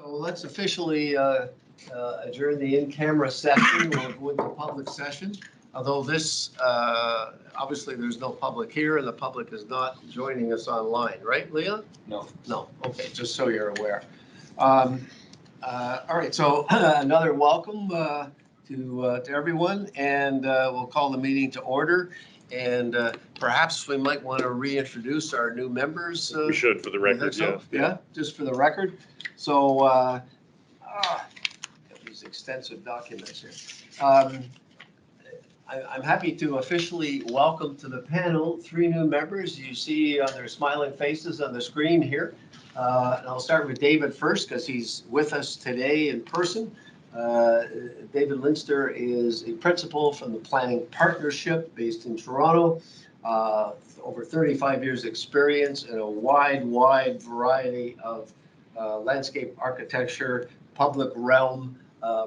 So let's officially adjourn the in-camera session. We'll go into public session. Although this, obviously there's no public here and the public is not joining us online, right, Leon? No. No, okay, just so you're aware. All right, so another welcome to everyone, and we'll call the meeting to order. And perhaps we might want to reintroduce our new members. We should, for the record, so? yeah. Yeah, just for the record. So these extensive documents here. I'm happy to officially welcome to the panel 3 new members. You see their smiling faces on the screen here. And I'll start with David first because he's with us today in person. David Linster is a principal from the Planning Partnership based in Toronto. Over 35 years experience in a wide variety of landscape architecture, public realm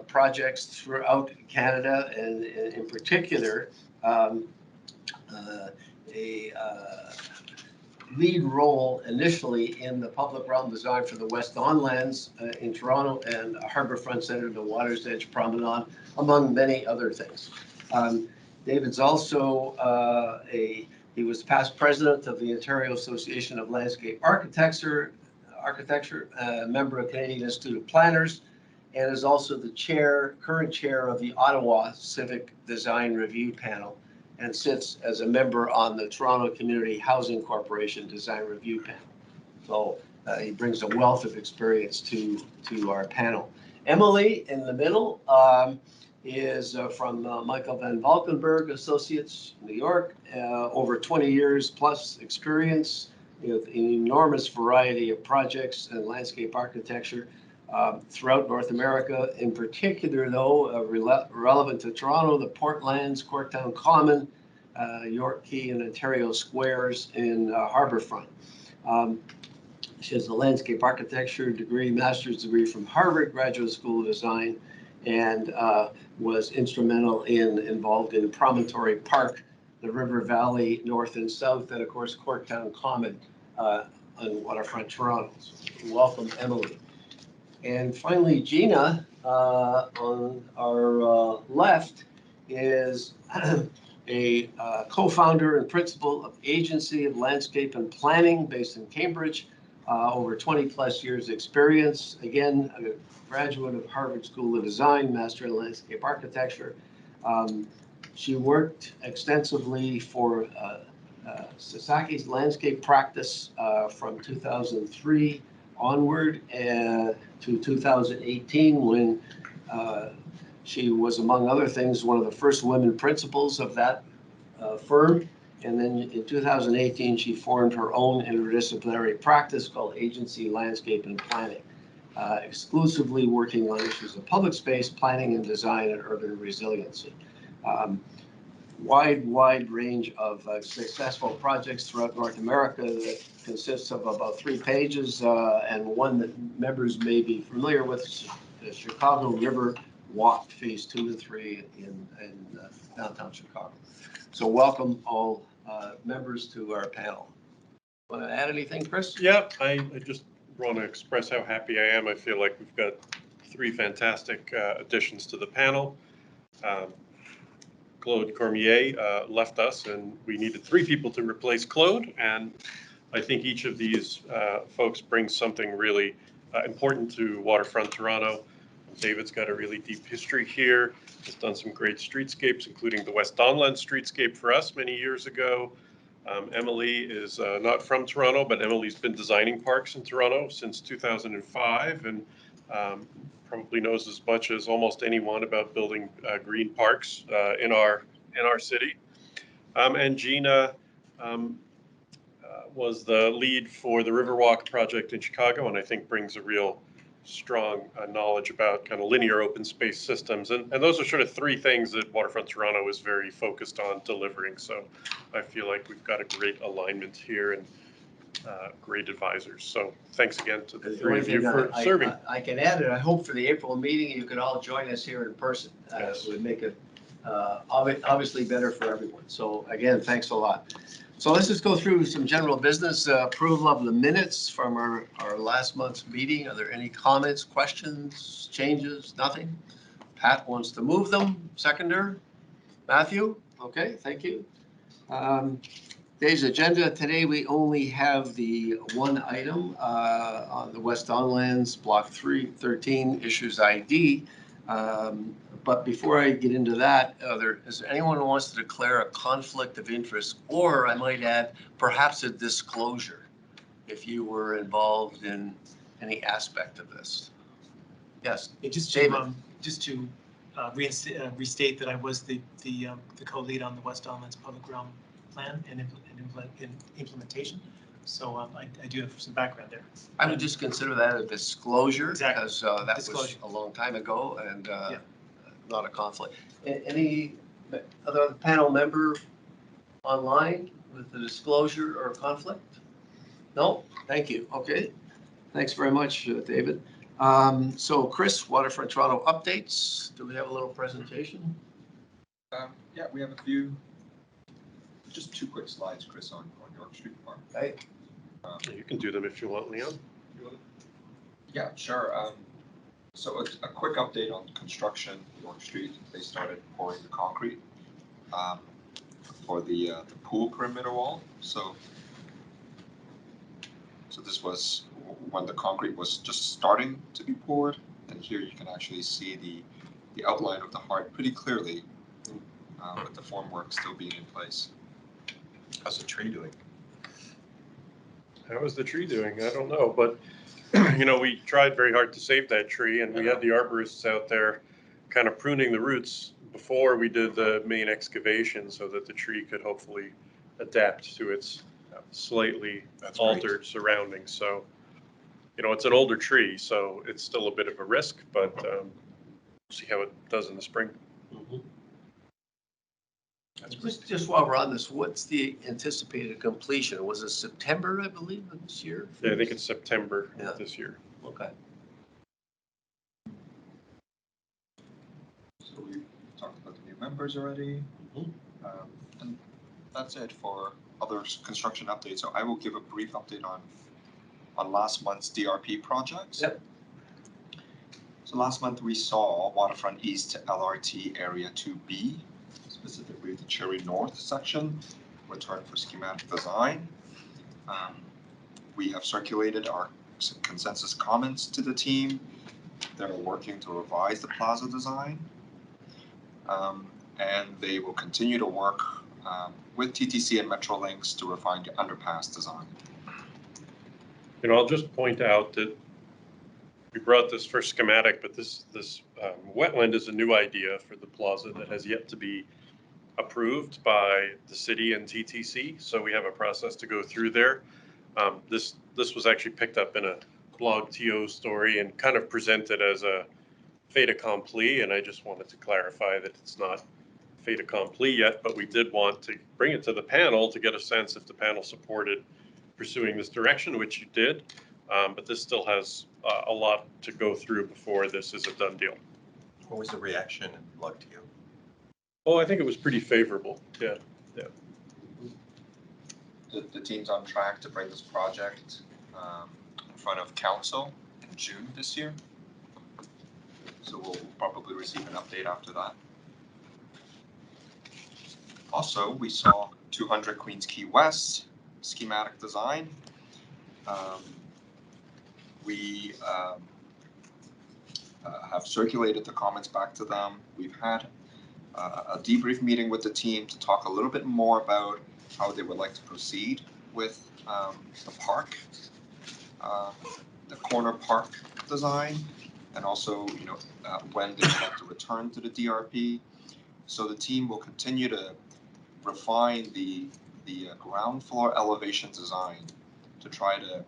projects throughout Canada, and in particular, a lead role initially in the public realm design for the West Don lands in Toronto and Harbourfront Centre, the Water's Edge Promenade, among many other things. David's also he was past president of the Ontario Association of Landscape Architecture, member of Canadian Institute of Planners, and is also the current chair of the Ottawa Civic Design Review Panel, and sits as a member on the Toronto Community Housing Corporation Design Review Panel. So he brings a wealth of experience to our panel. Emily in the middle is from Michael Van Valkenburg Associates, New York, over 20 years plus experience with an enormous variety of projects and landscape architecture throughout North America. In particular, though, relevant to Toronto, the Portlands, Corktown Common, York Quay, and Ontario Squares in Harbourfront. She has a landscape architecture degree, master's degree from Harvard Graduate School of Design, and was instrumental involved in Promontory Park, the River Valley North and South, and of course Corktown Common on Waterfront Toronto. So welcome, Emily. And finally, Gina on our left is a co-founder and principal of Agency of Landscape and Planning based in Cambridge, over 20 plus years experience. Again, a graduate of Harvard School of Design, Master in Landscape Architecture. She worked extensively for Sasaki's landscape practice from 2003 onward to 2018, when she was, among other things, one of the first women principals of that firm. And then in 2018, she formed her own interdisciplinary practice called Agency Landscape and Planning, exclusively working on issues of public space, planning and design, and urban resiliency. Wide range of successful projects throughout North America that consists of about 3 pages, and one that members may be familiar with, the Chicago River Walk Phase 2 and 3 in downtown Chicago. So welcome all members to our panel. Want to add anything, Chris? Yeah, I just want to express how happy I am. I feel like we've got 3 fantastic additions to the panel. Claude Cormier left us, and we needed 3 people to replace Claude. And I think each of these folks brings something really important to Waterfront Toronto. David's got a really deep history here. He's done some great streetscapes, including the West Donland streetscape for us many years ago. Emily is not from Toronto, but Emily's been designing parks in Toronto since 2005, and probably knows as much as almost anyone about building green parks in our city. And Gina was the lead for the Riverwalk project in Chicago, and I think brings a real strong knowledge about kind of linear open space systems. And those are sort of 3 things that Waterfront Toronto is very focused on delivering. So I feel like we've got a great alignment here and great advisors. So thanks again to the 3 of you for serving. I can add it. I hope for the April meeting, you could all join us here in person. Yes. It would make it obviously better for everyone. So again, thanks a lot. So let's just go through some general business. Approval of the minutes from our last month's meeting. Are there any comments, questions, changes? Nothing? Pat wants to move them. Seconder? Matthew? Okay, thank you. Today's agenda. Today we only have the one item on the West Don Lands, Block 313, Issues ID. But before I get into that, is there anyone who wants to declare a conflict of interest, or I might add, perhaps a disclosure, if you were involved in any aspect of this? Yes, Yeah, David. just to restate that I was the co-lead on the West Don Lands Public Realm Plan and implementation. So I do have some background there. I would just consider that a disclosure. Exactly. Because that Disclosure. was a long time ago and Yeah. not a conflict. Any other panel member online with the disclosure or conflict? No? Thank you. Okay. Thanks very much, David. So Chris, Waterfront Toronto updates. Do we have a little presentation? Yeah, we have a few, just two quick slides, Chris, on York Street Park. Okay. You can do them if you want, Leon. Yeah, sure. So a quick update on construction, York Street. They started pouring the concrete for the pool perimeter wall. So this was when the concrete was just starting to be poured, and here you can actually see the outline of the heart pretty clearly, with the formwork still being in place. How's the tree doing? How is the tree doing? I don't know, but we tried very hard to save that tree, and we had the arborists out there kind of pruning the roots before we did the main excavation so that the tree could hopefully adapt to its slightly altered surroundings. So, it's an older tree, so it's still a bit of a risk, but we'll see how it does in the spring. Mm-hmm. Just while we're on this, what's the anticipated completion? Was it September, I believe, of this year? Yeah, I think it's September of this year. Okay. So we've talked about the new members already. Mhm. And that's it for other construction updates. So I will give a brief update on last month's DRP projects. Yep. So last month we saw Waterfront East LRT Area 2B, specifically the Cherry North section, return for schematic design. We have circulated our consensus comments to the team. They're working to revise the plaza design. And they will continue to work with TTC and Metrolinx to refine the underpass design. I'll just point out that we brought this first schematic, but this wetland is a new idea for the plaza that has yet to be approved by the city and TTC. So we have a process to go through there. This was actually picked up in a blog TO story and kind of presented as a fait accompli. And I just wanted to clarify that it's not fait accompli yet, but we did want to bring it to the panel to get a sense if the panel supported pursuing this direction, which you did. But this still has a lot to go through before this is a done deal. What was the reaction in blog to you? Oh, I think it was pretty favorable. Yeah. The team's on track to bring this project in front of council in June this year. So we'll probably receive an update after that. Also, we saw 200 Queens Quay West schematic design. We have circulated the comments back to them. We've had a debrief meeting with the team to talk a little bit more about how they would like to proceed with the park, the corner park design, and also when they would like to return to the DRP. So the team will continue to refine the ground floor elevation design to try to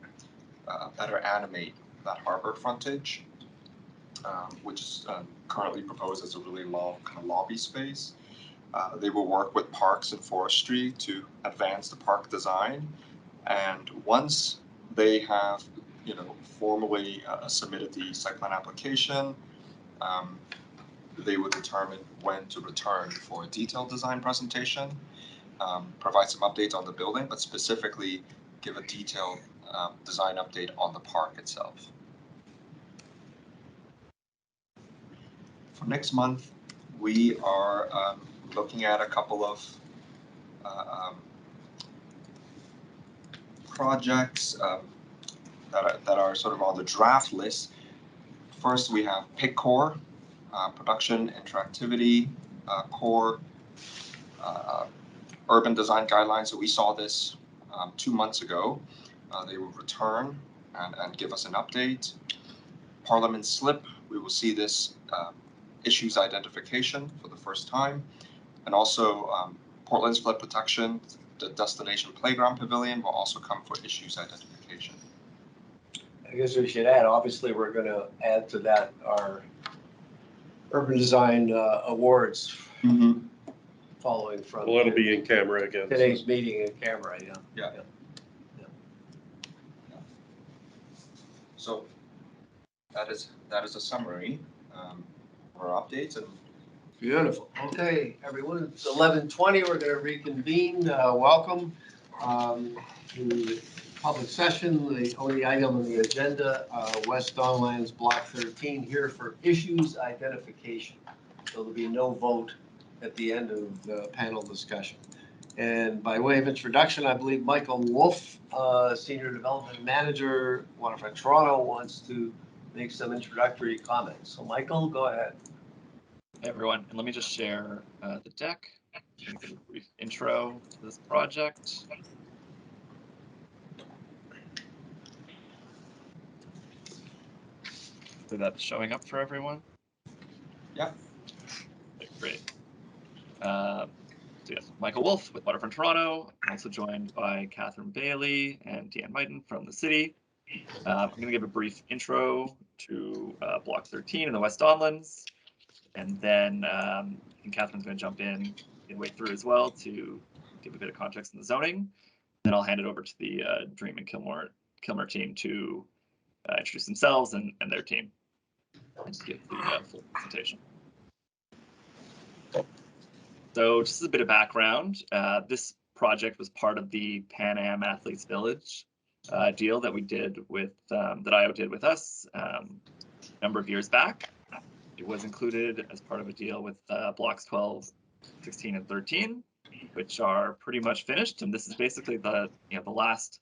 better animate that harbor frontage, which is currently proposed as a really long kind of lobby space. They will work with Parks and Forestry to advance the park design, and once they have formally submitted the site plan application, they will determine when to return for a detailed design presentation. provide some updates on the building, but specifically give a detailed design update on the park itself. For next month, we are looking at a couple of projects that are sort of on the draft list. First, we have PIC Core, Production Interactivity Core, Urban Design Guidelines. So we saw this 2 months ago. They will return and give us an update. Parliament Slip, we will see this issues identification for the first time. And also Portland's Flood Protection, the Destination Playground Pavilion will also come for issues identification. I guess we should add, obviously, we're going to add to that our urban design awards following from Well, it'll be in camera again. today's meeting in camera, Yeah. So that is a summary of our updates. And Beautiful. Okay, everyone, it's 11:20. We're going to reconvene. Welcome to the public session. The only item on the agenda, West Don Lands Block 13, here for issues identification. So there'll be no vote at the end of the panel discussion. And by way of introduction, I believe Michael Wolf, Senior Development Manager, Waterfront Toronto, wants to make some introductory comments. So Michael, go ahead. Hey everyone, and let me just share the deck. Give a brief intro to this project. So that's showing up for everyone? Yeah. Okay, great. So yes, Michael Wolf with Waterfront Toronto. I'm also joined by Catherine Bailey and Deanne Mighton from the city. I'm going to give a brief intro to Block 13 in the West Don Lands. And then Catherine's going to jump in midway through as well to give a bit of context in the zoning. Then I'll hand it over to the Dream and Kilmer team to introduce themselves and their team and give the full presentation. So just as a bit of background, this project was part of the Pan Am Athletes Village deal that we did with, that IO did with us a number of years back. It was included as part of a deal with blocks 12, 16, and 13, which are pretty much finished. And this is basically the last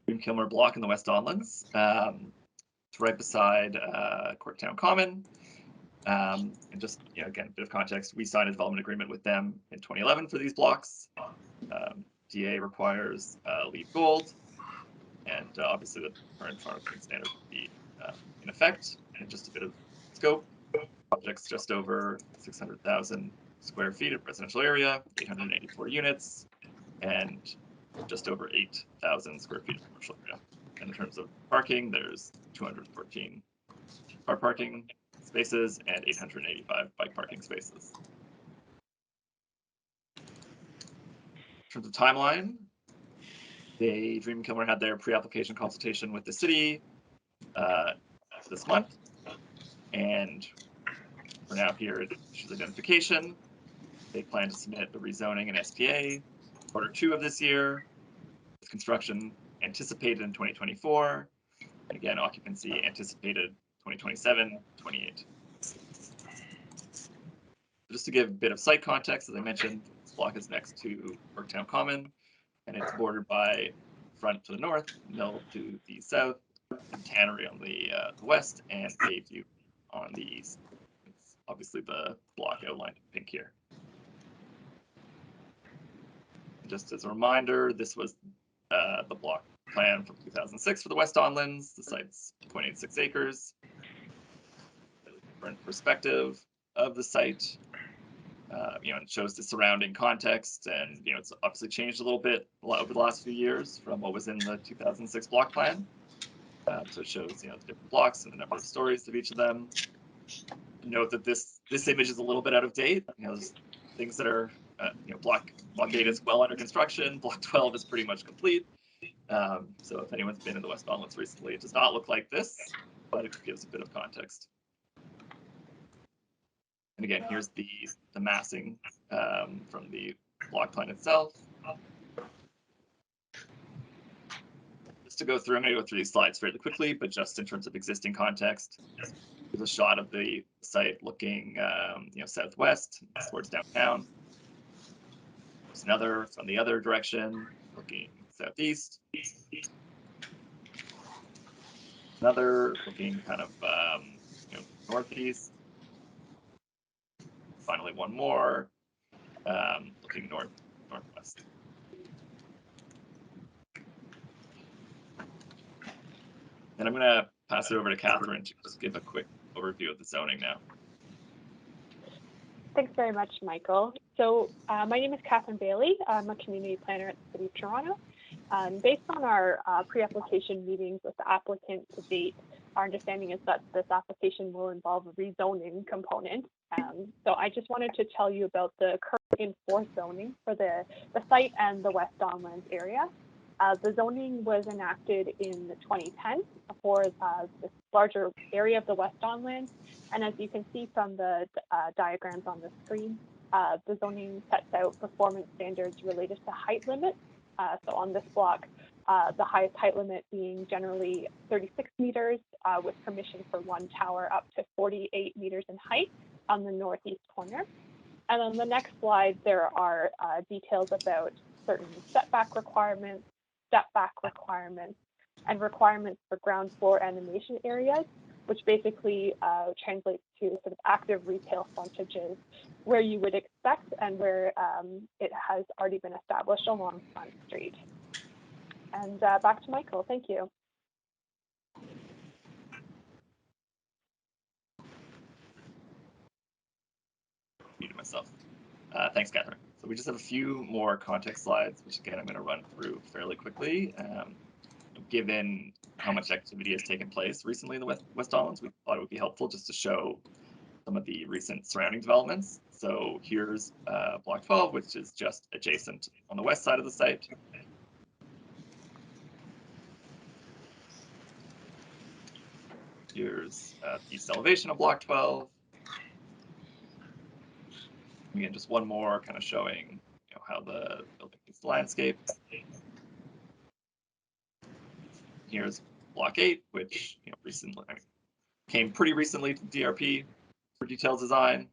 Dream Kilmer block in the West Don Lands. It's right beside Corktown Common. And just again, a bit of context: we signed a development agreement with them in 2011 for these blocks. DA requires LEED Gold, and obviously the current farm standard would be in effect. And just a bit of scope. Project's just over 600,000 square feet of residential area, 884 units, and just over 8,000 square feet of commercial area. And in terms of parking, there's 214 car parking spaces and 885 bike parking spaces. In terms of timeline, the Dream Kilmer had their pre-application consultation with the city this month, and we're now here at issues identification. They plan to submit the rezoning and SPA Q2 of this year, with construction anticipated in 2024. And again, occupancy anticipated 2027, 28. Just to give a bit of site context, as I mentioned, this block is next to Corktown Common, and it's bordered by Front to the north, Mill to the south, and Tannery on the west, and Bayview on the east. It's obviously the block outlined in pink here. Just as a reminder, this was the block plan from 2006 for the West Don Lands. The site's 0.86 acres. Different perspective of the site. It shows the surrounding context, and it's obviously changed a little bit over the last few years from what was in the 2006 block plan. So it shows the different blocks and the number of stories of each of them. Note that this image is a little bit out of date. There's things that are block 8 is well under construction. Block 12 is pretty much complete. So if anyone's been in the West Don Lands recently, it does not look like this, but it gives a bit of context. And again, here's the massing from the block plan itself. Just to go through, I'm going to go through these slides fairly quickly, but just in terms of existing context, there's a shot of the site looking, southwest towards downtown. There's another from the other direction, looking southeast. Another looking kind of northeast. Finally, one more looking northwest. And I'm going to pass it over to Catherine to just give a quick overview of the zoning now. Thanks very much, Michael. So my name is Catherine Bailey. I'm a community planner at the City of Toronto. Based on our pre-application meetings with the applicant to date, our understanding is that this application will involve a rezoning component. So I just wanted to tell you about the current enforced zoning for the site and the West Don Lands area. The zoning was enacted in 2010 for this larger area of the West Don Lands. And as you can see from the diagrams on the screen, the zoning sets out performance standards related to height limits. So on this block, the highest height limit being generally 36 meters with permission for one tower up to 48 meters in height on the northeast corner. And on the next slide, there are details about certain setback requirements, step back requirements, and requirements for ground floor animation areas, which basically translates to sort of active retail frontages where you would expect and where it has already been established along Front Street. And back to Michael, thank you. Muted myself. Thanks, Catherine. So we just have a few more context slides, which again, I'm going to run through fairly quickly. Given how much activity has taken place recently in the West Don Lands, we thought it would be helpful just to show some of the recent surrounding developments. So here's Block 12, which is just adjacent on the west side of the site. Here's the east elevation of Block 12. Again, just one more kind of showing how the building is landscaped. Here's Block 8, which recently came pretty recently to DRP for detailed design.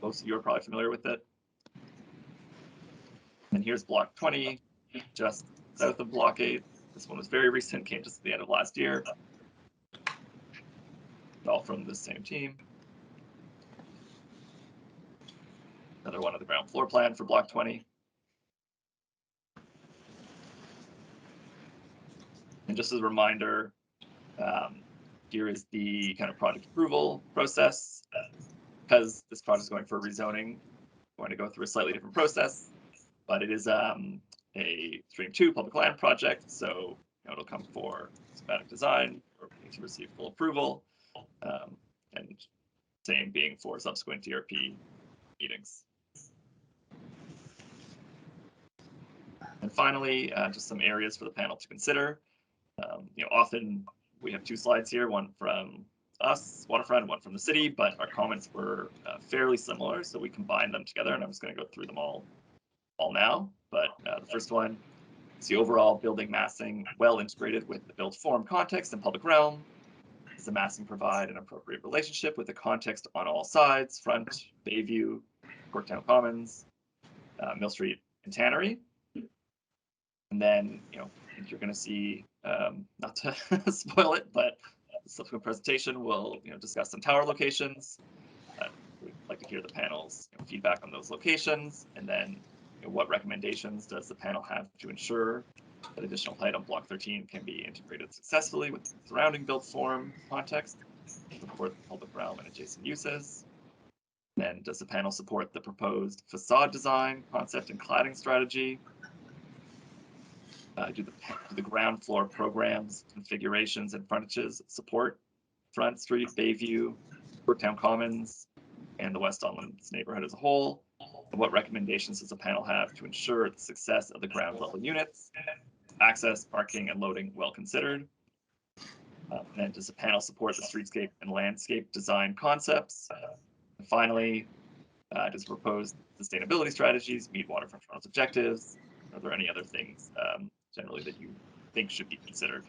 Most of you are probably familiar with it. And here's Block 20, just south of Block 8. This one was very recent, came just at the end of last year. All from the same team. Another one of the ground floor plan for Block 20. And just as a reminder, here is the kind of project approval process. Because this project is going for rezoning, we're going to go through a slightly different process, but it is a Stream 2 public land project, so it'll come for schematic design or to receive full approval, and same being for subsequent DRP meetings. And finally, just some areas for the panel to consider. Often we have two slides here, one from us, Waterfront, one from the city, but our comments were fairly similar, so we combined them together, and I'm just going to go through them all now. But the first one is the overall building massing well integrated with the built form context and public realm. Does the massing provide an appropriate relationship with the context on all sides, Front, Bayview, Corktown Commons, Mill Street, and Tannery? And then, you're going to see, not to spoil it, but the subsequent presentation will discuss some tower locations. We'd like to hear the panel's feedback on those locations, and then what recommendations does the panel have to ensure that additional height on Block 13 can be integrated successfully with the surrounding built form context, support the public realm and adjacent uses. Then does the panel support the proposed facade design, concept, and cladding strategy? Do the ground floor programs, configurations, and frontages support Front Street, Bayview, Corktown Commons, and the West Don Lands neighborhood as a whole? And what recommendations does the panel have to ensure the success of the ground level units? Access, parking, and loading well considered. And then does the panel support the streetscape and landscape design concepts? And finally, does proposed sustainability strategies meet Waterfront Toronto's objectives? Are there any other things generally that you think should be considered?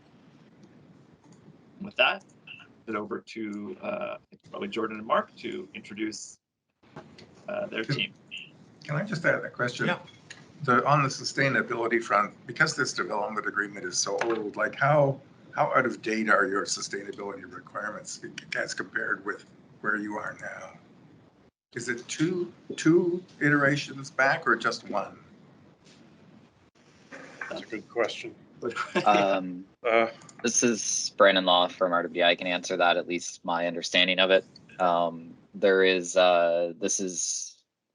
And with that, it over to probably Jordan and Mark to introduce their team. Can I just add a question? Yeah. On the sustainability front, because this development agreement is so old, like how out of date are your sustainability requirements as compared with where you are now? Is it two iterations back or just one? That's a good question. This is Brandon Law from RWI. I can answer that, at least my understanding of it.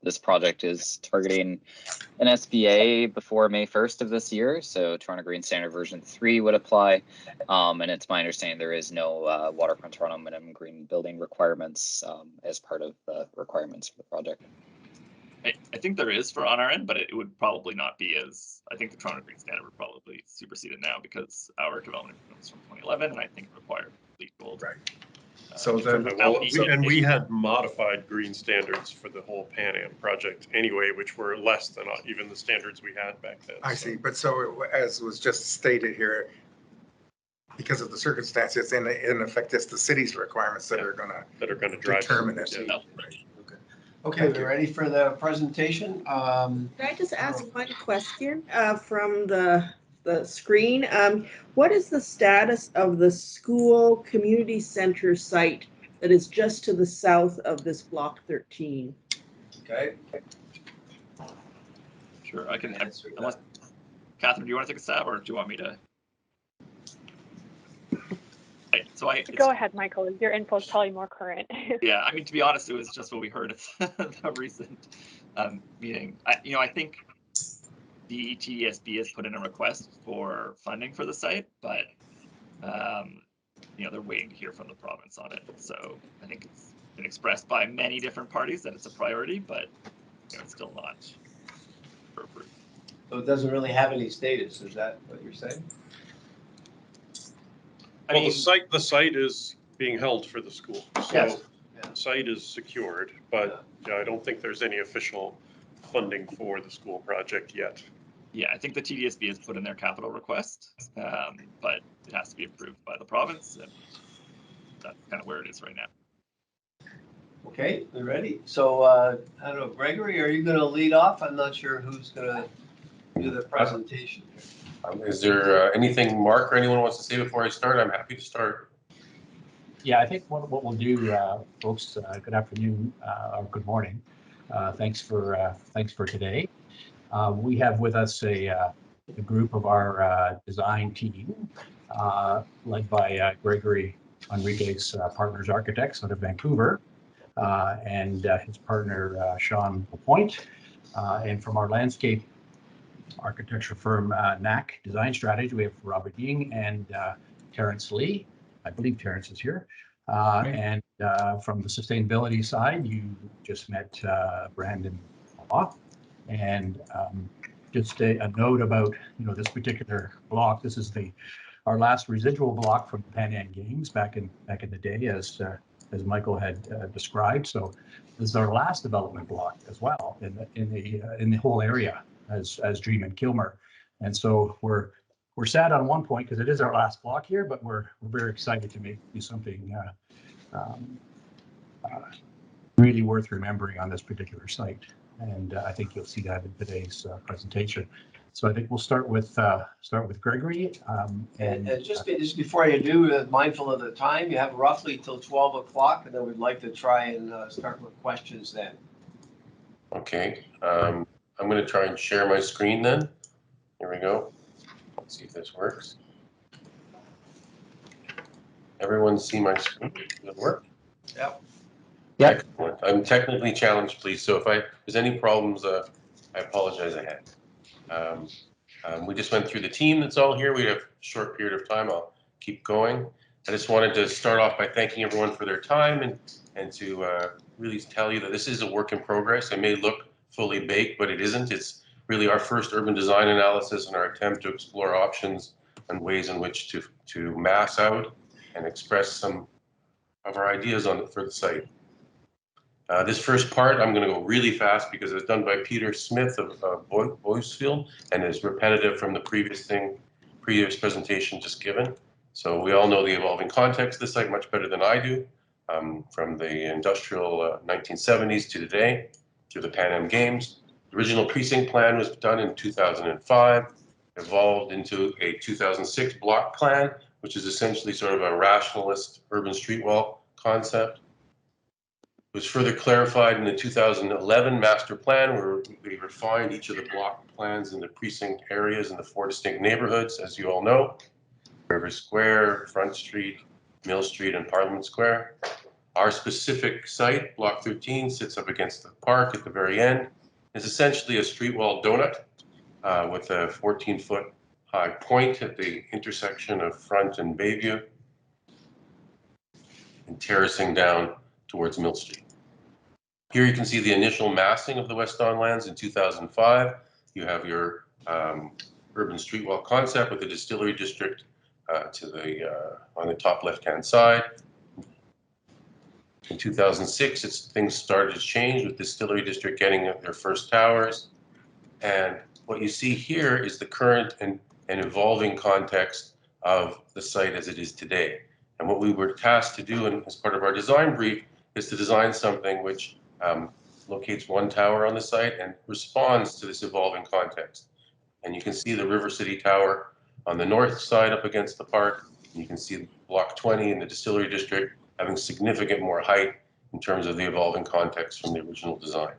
This project is targeting an SBA before May 1st of this year, so Toronto Green Standard version 3 would apply. And it's my understanding there is no Waterfront Toronto minimum green building requirements as part of the requirements for the project. I think there is for on our end, but it would probably not be as, I think the Toronto Green Standard would probably supersede it now because our development was from 2011 and I think it required LEED Gold. Right. So then, We had modified green standards for the whole Pan Am project anyway, which were less than even the standards we had back then. I see, but so as was just stated here, because of the circumstances, in effect, it's the city's requirements that are gonna drive determine it. Yeah. Right. Okay, we're ready for the presentation. Can I just ask one question from the screen? What is the status of the school community center site that is just to the south of this block 13? Okay. Sure, I can answer. Unless, Catherine, do you want to take a stab, or do you want me to? Go ahead, Michael. Your info is probably more current. Yeah, I mean, to be honest, it was just what we heard at the recent meeting. I think the TDSB has put in a request for funding for the site, but they're waiting to hear from the province on it. So I think it's been expressed by many different parties that it's a priority, but it's still not approved. So it doesn't really have any status, is that what you're saying? Well, the site is being held for the school, so Yes. the site is secured, but I don't think there's any official funding for the school project yet. Yeah, I think the TDSB has put in their capital request, but it has to be approved by the province, and that's kind of where it is right now. Okay, we're ready. So I don't know, Gregory, are you going to lead off? I'm not sure who's going to do the presentation here. Is there anything Mark or anyone wants to say before I start? I'm happy to start. Yeah, I think what we'll do, folks, good afternoon or good morning. Thanks for today. We have with us a group of our design team, led by Gregory Enriquez Partners Architects out of Vancouver, and his partner Sean Lapointe, and from our landscape architecture firm NAC Design Strategy, we have Robert Ying and Terrence Lee. I believe Terrence is here. And from the sustainability side, you just met Brandon Law. And just a note about this particular block. This is our last residual block from the Pan Am Games back in the day, as Michael had described. So this is our last development block as well in the whole area as Dream and Kilmer. And so we're sad on one point because it is our last block here, but we're very excited to do something really worth remembering on this particular site. And I think you'll see that in today's presentation. So I think we'll start with Gregory. And just before you do, mindful of the time, you have roughly till 12 o'clock, and then we'd like to try and start with questions then. Okay, I'm going to try and share my screen then. Here we go. Let's see if this works. Everyone see my screen? Does it work? Yep. Yeah. Excellent. I'm technically challenged, please. So if there's any problems, I apologize ahead. We just went through the team that's all here. We have a short period of time. I'll keep going. I just wanted to start off by thanking everyone for their time and to really tell you that this is a work in progress. It may look fully baked, but it isn't. It's really our first urban design analysis and our attempt to explore options and ways in which to mass out and express some of our ideas for the site. This first part, I'm going to go really fast because it's done by Peter Smith of Boycefield and is repetitive from the previous presentation just given. So we all know the evolving context of the site much better than I do, from the industrial 1970s to today, to the Pan Am Games. The original precinct plan was done in 2005, evolved into a 2006 block plan, which is essentially sort of a rationalist urban street wall concept. It was further clarified in the 2011 master plan, where we refined each of the block plans in the precinct areas in the 4 distinct neighborhoods, as you all know: River Square, Front Street, Mill Street, and Parliament Square. Our specific site, Block 13, sits up against the park at the very end. It's essentially a street wall donut with a 14-foot high point at the intersection of Front and Bayview, and terracing down towards Mill Street. Here you can see the initial massing of the West Don lands in 2005. You have your urban street wall concept with the distillery district on the top left-hand side. In 2006, things started to change with distillery district getting their first towers. And what you see here is the current and evolving context of the site as it is today. And what we were tasked to do as part of our design brief is to design something which locates one tower on the site and responds to this evolving context. And you can see the River City Tower on the north side up against the park. And you can see Block 20 in the distillery district having significant more height in terms of the evolving context from the original design.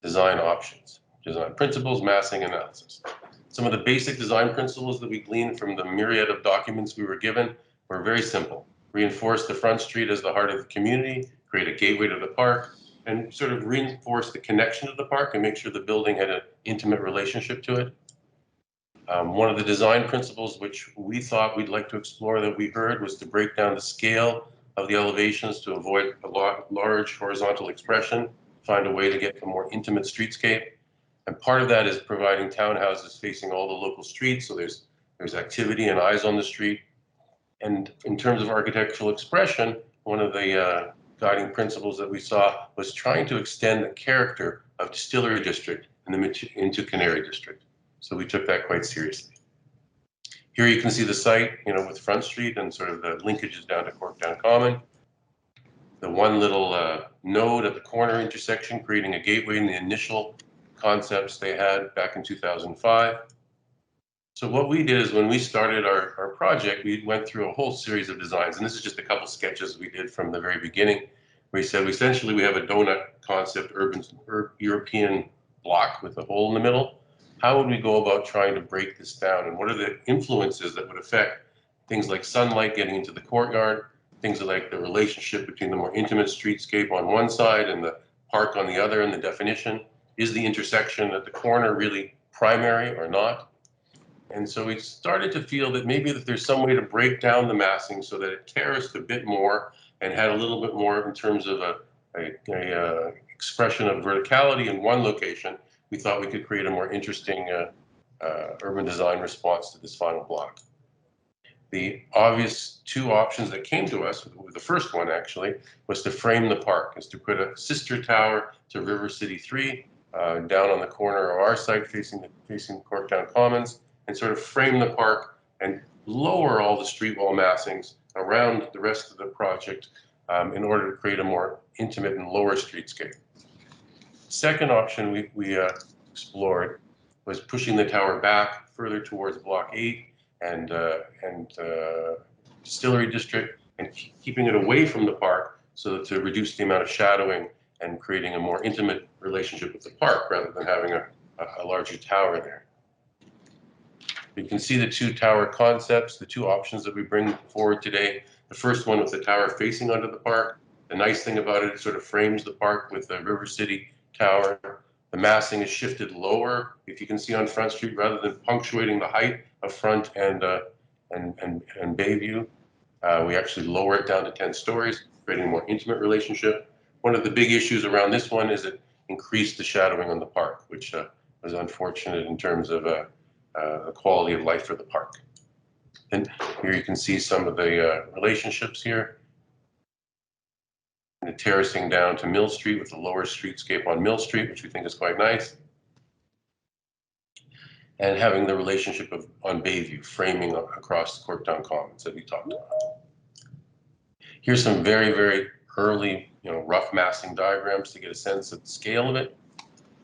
Design options, design principles, massing analysis. Some of the basic design principles that we gleaned from the myriad of documents we were given were very simple. Reinforce the Front Street as the heart of the community, create a gateway to the park, and sort of reinforce the connection to the park and make sure the building had an intimate relationship to it. One of the design principles which we thought we'd like to explore that we heard was to break down the scale of the elevations to avoid a large horizontal expression, find a way to get a more intimate streetscape. And part of that is providing townhouses facing all the local streets, so there's activity and eyes on the street. And in terms of architectural expression, one of the guiding principles that we saw was trying to extend the character of Distillery District into Canary District. So we took that quite seriously. Here you can see the site, with Front Street and sort of the linkages down to Corktown Common. The one little node at the corner intersection creating a gateway in the initial concepts they had back in 2005. So what we did is when we started our project, we went through a whole series of designs, and this is just a couple sketches we did from the very beginning. We said essentially we have a donut concept, urban European block with a hole in the middle. How would we go about trying to break this down, and what are the influences that would affect things like sunlight getting into the courtyard, things like the relationship between the more intimate streetscape on one side and the park on the other, and the definition? Is the intersection at the corner really primary or not? And so we started to feel that maybe that there's some way to break down the massing so that it terraced a bit more and had a little bit more in terms of a expression of verticality in one location. We thought we could create a more interesting urban design response to this final block. The obvious two options that came to us, the first one actually, was to frame the park, is to put a sister tower to River City 3 down on the corner of our site facing Corktown Commons, and sort of frame the park and lower all the street wall massings around the rest of the project in order to create a more intimate and lower streetscape. Second option we explored was pushing the tower back further towards Block 8 and Distillery District, and keeping it away from the park so that to reduce the amount of shadowing and creating a more intimate relationship with the park rather than having a larger tower there. You can see the two tower concepts, the two options that we bring forward today. The first one with the tower facing onto the park. The nice thing about it, it sort of frames the park with the River City Tower. The massing is shifted lower, if you can see on Front Street, rather than punctuating the height of Front and Bayview. We actually lower it down to 10 stories, creating a more intimate relationship. One of the big issues around this one is it increased the shadowing on the park, which was unfortunate in terms of the quality of life for the park. And here you can see some of the relationships here. and the terracing down to Mill Street with the lower streetscape on Mill Street, which we think is quite nice. And having the relationship of on Bayview, framing across the Corktown Commons that we talked about. Here's some very, very early, rough massing diagrams to get a sense of the scale of it.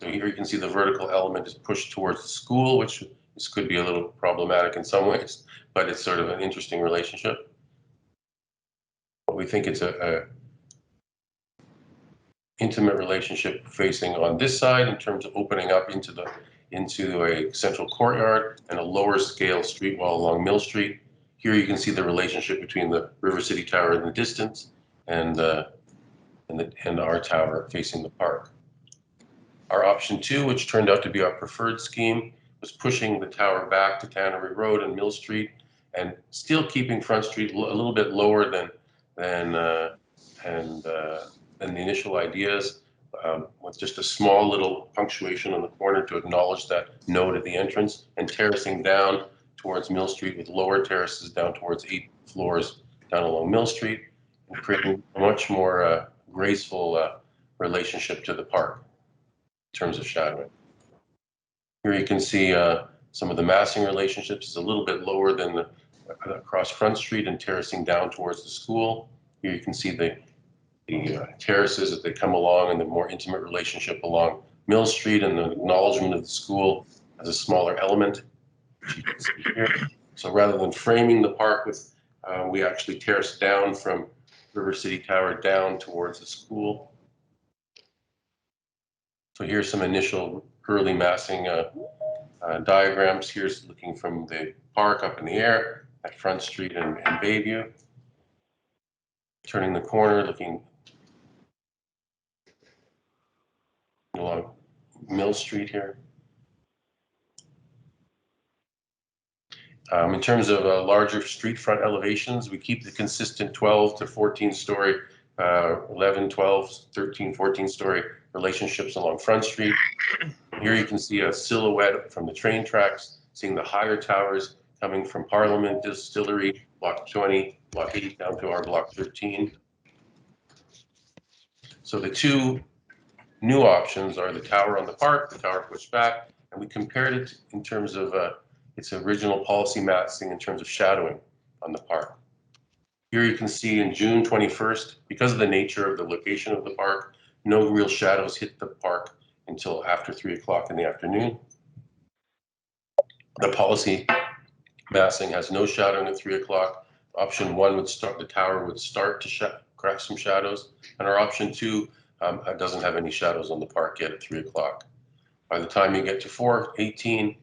So here you can see the vertical element is pushed towards the school, which this could be a little problematic in some ways, but it's sort of an interesting relationship. But we think it's a intimate relationship facing on this side in terms of opening up into a central courtyard and a lower scale street wall along Mill Street. Here you can see the relationship between the River City Tower in the distance and our tower facing the park. Our option 2, which turned out to be our preferred scheme, was pushing the tower back to Tannery Road and Mill Street and still keeping Front Street a little bit lower than the initial ideas, with just a small little punctuation on the corner to acknowledge that node at the entrance, and terracing down towards Mill Street with lower terraces down towards 8 floors down along Mill Street, and creating a much more graceful relationship to the park in terms of shadowing. Here you can see some of the massing relationships is a little bit lower than across Front Street and terracing down towards the school. Here you can see the terraces as they come along and the more intimate relationship along Mill Street and the acknowledgement of the school as a smaller element, which you can see here. So rather than framing the park with, we actually terrace down from River City Tower down towards the school. So here's some initial early massing diagrams. Here's looking from the park up in the air at Front Street and Bayview. Turning the corner, looking along Mill Street here. In terms of larger street front elevations, we keep the consistent 12 to 14 story, 11, 12, 13, 14 story relationships along Front Street. Here you can see a silhouette from the train tracks, seeing the higher towers coming from Parliament, Distillery, Block 20, Block 8 down to our Block 13. So the 2 new options are the tower on the park, the tower pushed back, and we compared it in terms of its original policy massing in terms of shadowing on the park. Here you can see in June 21st, because of the nature of the location of the park, no real shadows hit the park until after 3 o'clock in the afternoon. The policy massing has no shadowing at 3 o'clock. Option 1 would start, the tower would start to crack some shadows, and our option 2 doesn't have any shadows on the park yet at 3 o'clock. By the time you get to 4:18,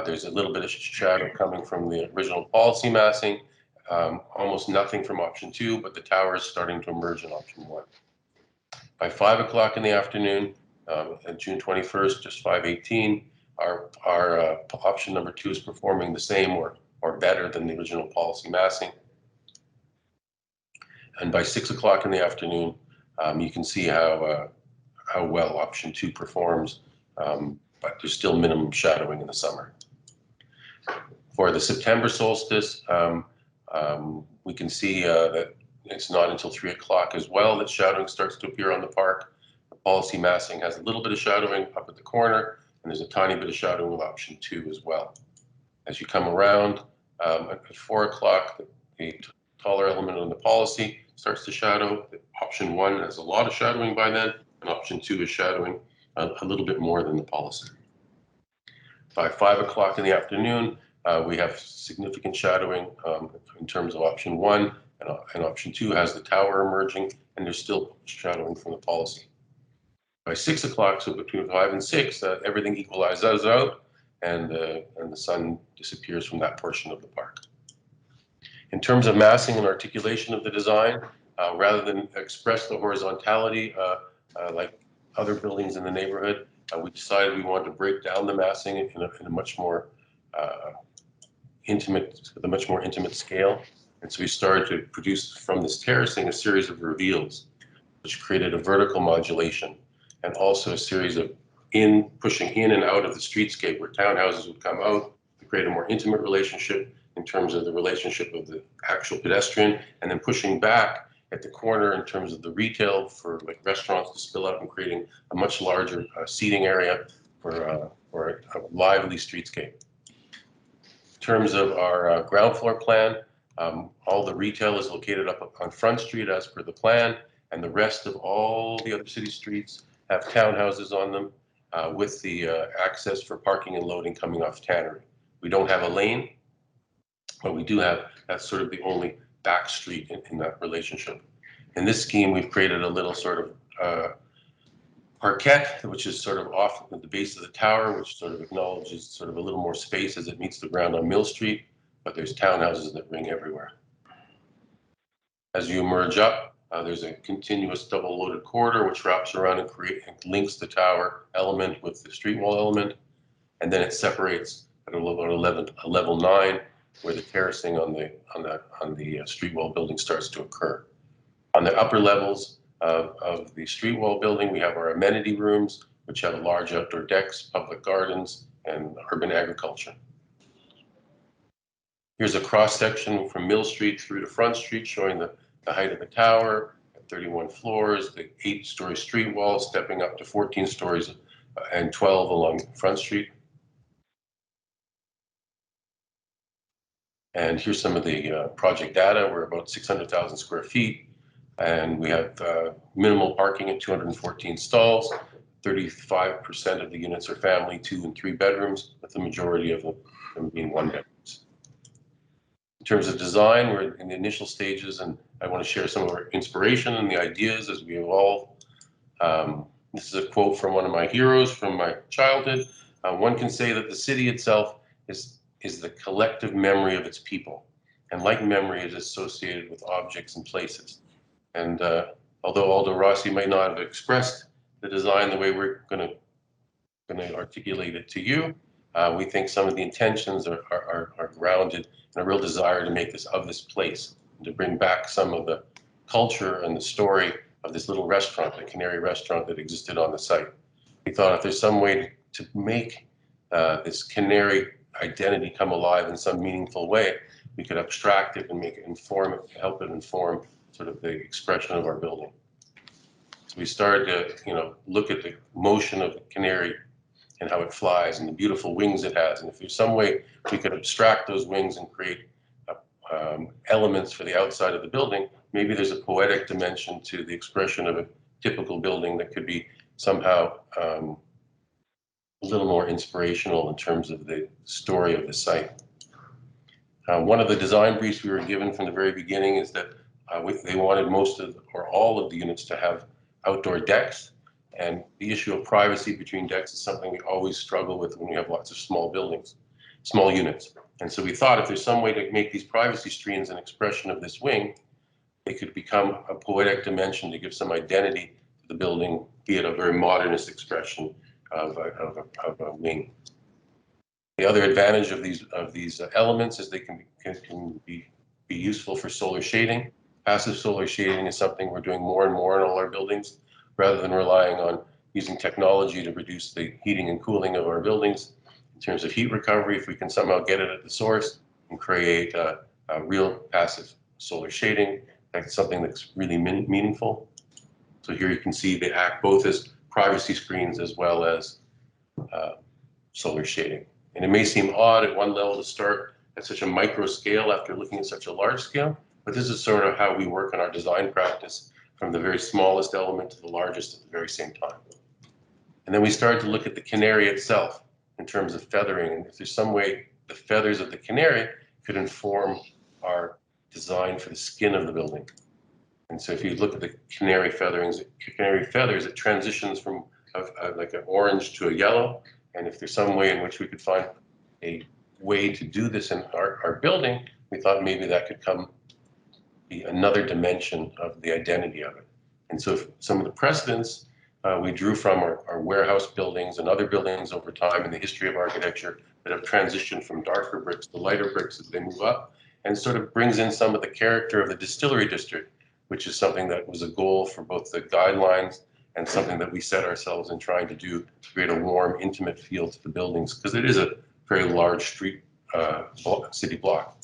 there's a little bit of shadow coming from the original policy massing, almost nothing from option 2, but the tower is starting to emerge in option 1. By 5 o'clock in the afternoon, on June 21st, just 5:18, our option number 2 is performing the same or better than the original policy massing. And by 6 o'clock in the afternoon, you can see how well option 2 performs, but there's still minimum shadowing in the summer. For the September solstice, we can see that it's not until 3 o'clock as well that shadowing starts to appear on the park. The policy massing has a little bit of shadowing up at the corner, and there's a tiny bit of shadowing with option 2 as well. As you come around at 4 o'clock, the taller element on the policy starts to shadow. Option 1 has a lot of shadowing by then, and option 2 is shadowing a little bit more than the policy. By 5 o'clock in the afternoon, we have significant shadowing in terms of option 1, and option 2 has the tower emerging, and there's still shadowing from the policy. By 6 o'clock, so between 5 and 6, everything equalizes out, and the sun disappears from that portion of the park. In terms of massing and articulation of the design, rather than express the horizontality like other buildings in the neighborhood, we decided we wanted to break down the massing in a much more intimate scale. And so we started to produce from this terracing a series of reveals, which created a vertical modulation, and also a series of pushing in and out of the streetscape where townhouses would come out to create a more intimate relationship in terms of the relationship of the actual pedestrian, and then pushing back at the corner in terms of the retail for like restaurants to spill out and creating a much larger seating area for a lively streetscape. In terms of our ground floor plan, all the retail is located up on Front Street as per the plan, and the rest of all the other city streets have townhouses on them with the access for parking and loading coming off Tannery. We don't have a lane, but we do have, that's sort of the only back street in that relationship. In this scheme, we've created a little sort of parquet, which is sort of off at the base of the tower, which sort of acknowledges sort of a little more space as it meets the ground on Mill Street, but there's townhouses that ring everywhere. As you emerge up, there's a continuous double loaded corridor which wraps around and links the tower element with the street wall element, and then it separates at a level 9, where the terracing on the street wall building starts to occur. On the upper levels of the street wall building, we have our amenity rooms, which have large outdoor decks, public gardens, and urban agriculture. Here's a cross section from Mill Street through to Front Street, showing the height of the tower at 31 floors, the 8-story street wall stepping up to 14 stories and 12 along Front Street. And here's some of the project data. We're about 600,000 square feet. And we have minimal parking at 214 stalls. 35% of the units are family, 2 and 3 bedrooms, with the majority of them being 1 bedrooms. In terms of design, we're in the initial stages, and I want to share some of our inspiration and the ideas as we evolve. This is a quote from one of my heroes from my childhood. One can say that the city itself is the collective memory of its people, and like memory, it is associated with objects and places. And although Aldo Rossi might not have expressed the design the way we're going to articulate it to you, we think some of the intentions are grounded in a real desire to make this of this place, and to bring back some of the culture and the story of this little restaurant, the Canary restaurant that existed on the site. We thought if there's some way to make this Canary identity come alive in some meaningful way, we could abstract it and make it help it inform sort of the expression of our building. So we started to, look at the motion of the canary and how it flies and the beautiful wings it has. And if there's some way we could abstract those wings and create elements for the outside of the building, maybe there's a poetic dimension to the expression of a typical building that could be somehow a little more inspirational in terms of the story of the site. One of the design briefs we were given from the very beginning is that they wanted most of or all of the units to have outdoor decks, and the issue of privacy between decks is something we always struggle with when we have lots of small buildings, small units. And so we thought if there's some way to make these privacy screens an expression of this wing, they could become a poetic dimension to give some identity to the building, be it a very modernist expression of a wing. The other advantage of these elements is they can be useful for solar shading. Passive solar shading is something we're doing more and more in all our buildings, rather than relying on using technology to reduce the heating and cooling of our buildings. In terms of heat recovery, if we can somehow get it at the source and create a real passive solar shading, that's something that's really meaningful. So here you can see they act both as privacy screens as well as solar shading. And it may seem odd at one level to start at such a micro scale after looking at such a large scale, but this is sort of how we work in our design practice, from the very smallest element to the largest at the very same time. And then we started to look at the canary itself in terms of feathering, and if there's some way the feathers of the canary could inform our design for the skin of the building. And so if you look at the canary feathers, it transitions from like an orange to a yellow. And if there's some way in which we could find a way to do this in our building, we thought maybe that could be another dimension of the identity of it. And so some of the precedents we drew from our warehouse buildings and other buildings over time in the history of architecture that have transitioned from darker bricks to lighter bricks as they move up, and sort of brings in some of the character of the distillery district, which is something that was a goal for both the guidelines and something that we set ourselves in trying to do, to create a warm, intimate feel to the buildings, because it is a very large street city block.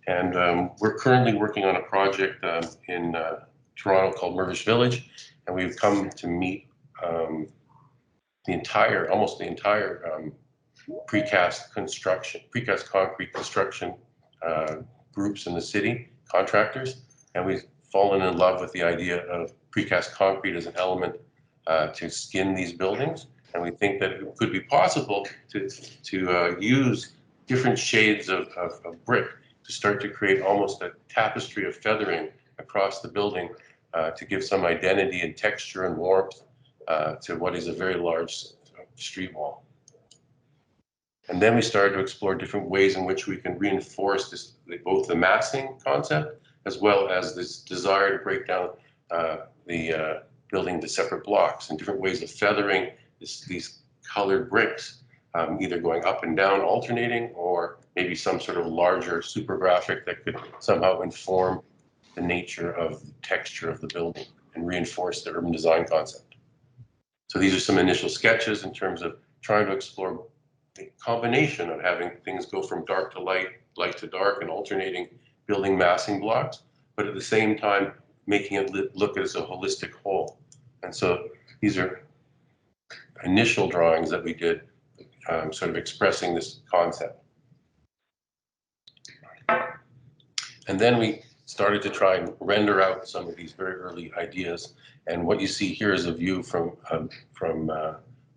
And we're currently working on a project in Toronto called Mirvish Village, and we've come to meet almost the entire precast concrete construction groups in the city, contractors, and we've fallen in love with the idea of precast concrete as an element to skin these buildings. And we think that it could be possible to use different shades of brick to start to create almost a tapestry of feathering across the building to give some identity and texture and warmth to what is a very large street wall. And then we started to explore different ways in which we can reinforce this, both the massing concept as well as this desire to break down the building into separate blocks and different ways of feathering these colored bricks, either going up and down, alternating, or maybe some sort of larger super graphic that could somehow inform the nature of the texture of the building and reinforce the urban design concept. So these are some initial sketches in terms of trying to explore the combination of having things go from dark to light, light to dark, and alternating building massing blocks, but at the same time making it look as a holistic whole. And so these are initial drawings that we did, sort of expressing this concept. And then we started to try and render out some of these very early ideas. And what you see here is a view from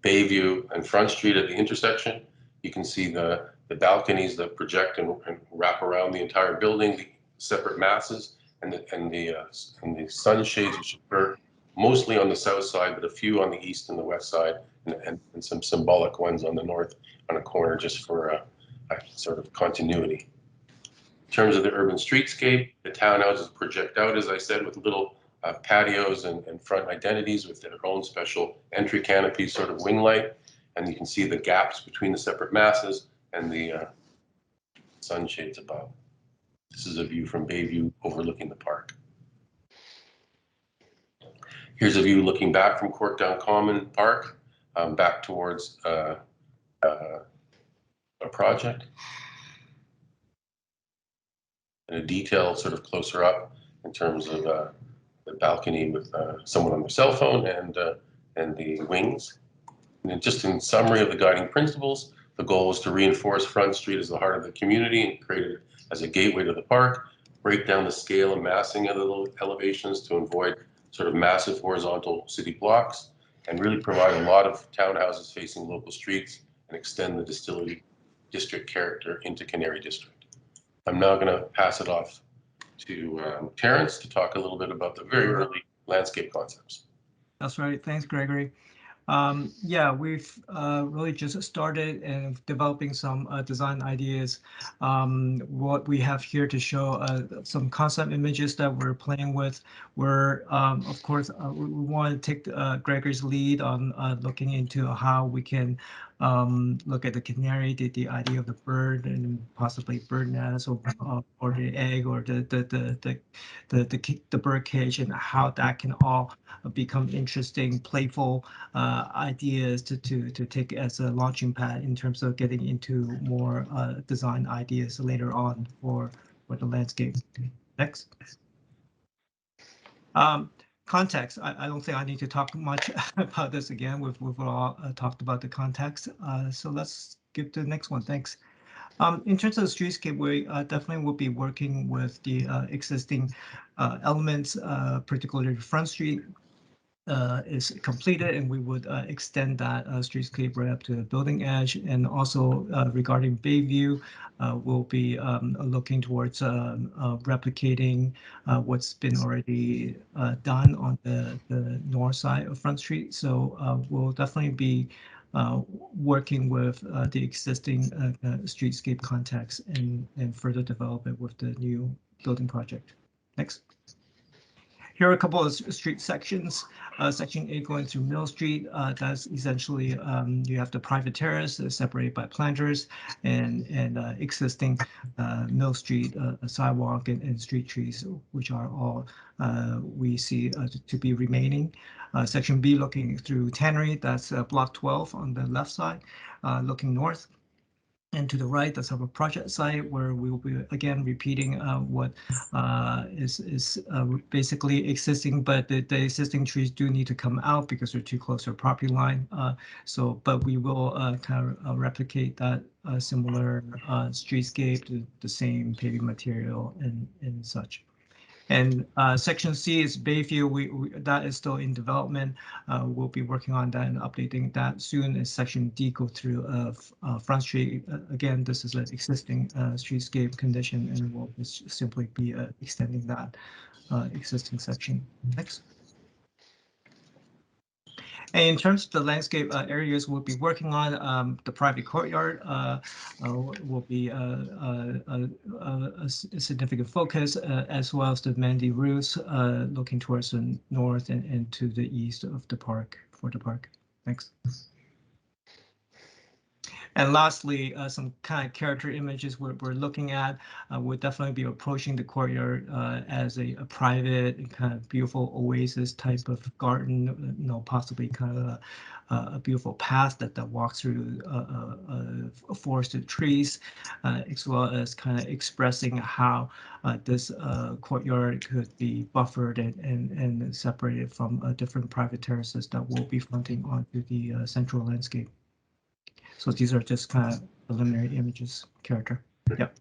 Bayview and Front Street at the intersection. You can see the balconies that project and wrap around the entire building, the separate masses, and the sunshades, which occur mostly on the south side, but a few on the east and the west side, and some symbolic ones on the north on a corner just for a sort of continuity. In terms of the urban streetscape, the townhouses project out, as I said, with little patios and front identities with their own special entry canopy, sort of wing light. And you can see the gaps between the separate masses and the sunshades above. This is a view from Bayview overlooking the park. Here's a view looking back from Corkdown Common Park, back towards a project. And a detail sort of closer up in terms of the balcony with someone on their cell phone and the wings. And just in summary of the guiding principles, the goal was to reinforce Front Street as the heart of the community and create it as a gateway to the park, break down the scale and massing of the elevations to avoid sort of massive horizontal city blocks, and really provide a lot of townhouses facing local streets and extend the Distillery District character into Canary District. I'm now going to pass it off to Terrence to talk a little bit about the very early landscape concepts. That's right. Thanks, Gregory. Yeah, we've really just started and developing some design ideas. What we have here to show some concept images that we're playing with. We're, of course, we want to take Gregory's lead on looking into how we can look at the canary, the idea of the bird and possibly bird nest or the egg or the bird cage, and how that can all become interesting, playful ideas to take as a launching pad in terms of getting into more design ideas later on for the landscape. Next. Context. I don't think I need to talk much about this again. We've all talked about the context. So let's get to the next one. Thanks. In terms of the streetscape, we definitely will be working with the existing elements, particularly Front Street is completed, and we would extend that streetscape right up to the building edge. And also regarding Bayview, we'll be looking towards replicating what's been already done on the north side of Front Street. So we'll definitely be working with the existing streetscape context and further develop it with the new building project. Next. Here are a couple of street sections. Section 8 going through Mill Street. That's essentially you have the private terrace separated by planters and existing Mill Street sidewalk and street trees, which are all we see to be remaining. Section B looking through Tannery. That's block 12 on the left side, looking north. And to the right, that's our project site where we will be again repeating what is basically existing, but the existing trees do need to come out because they're too close to our property line. But we will kind of replicate that similar streetscape, the same paving material and such. And section C is Bayview. That is still in development. We'll be working on that and updating that soon. As section D go through Front Street. Again, this is an existing streetscape condition, and we'll just simply be extending that existing section. Next. And in terms of the landscape areas we'll be working on, the private courtyard will be a significant focus, as well as the amenity roofs looking towards the north and to the east of the park, for the park. Thanks. And lastly, some kind of character images we're looking at. We'll definitely be approaching the courtyard as a private and kind of beautiful oasis type of garden, possibly kind of a beautiful path that walks through forested trees, as well as kind of expressing how this courtyard could be buffered and separated from different private terraces that will be fronting onto the central landscape. So these are just kind of preliminary images, character. Yep.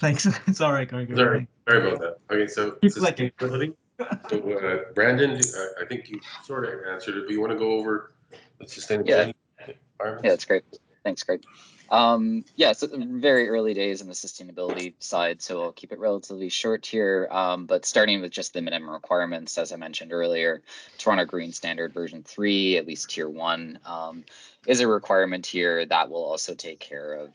Thanks. Sorry, Gregor. Sorry about that. Okay, so sustainability. So Brandon, I think you sort of answered it, but you want to go over the sustainability? Yeah, that's great. Thanks, Greg. Yeah, so very early days in the sustainability side, so I'll keep it relatively short here. But starting with just the minimum requirements, as I mentioned earlier, Toronto Green Standard version 3, at least tier 1, is a requirement here that will also take care of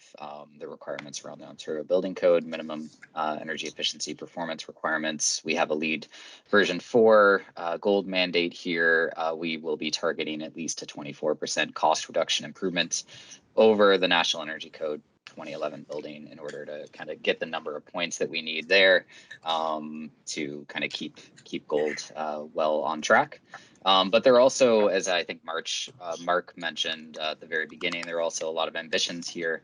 the requirements around the Ontario Building Code, minimum energy efficiency performance requirements. We have a LEED version 4 gold mandate here. We will be targeting at least a 24% cost reduction improvement over the National Energy Code 2011 building in order to kind of get the number of points that we need there to kind of keep gold well on track. But there are also, as I think Mark mentioned at the very beginning, there are also a lot of ambitions here.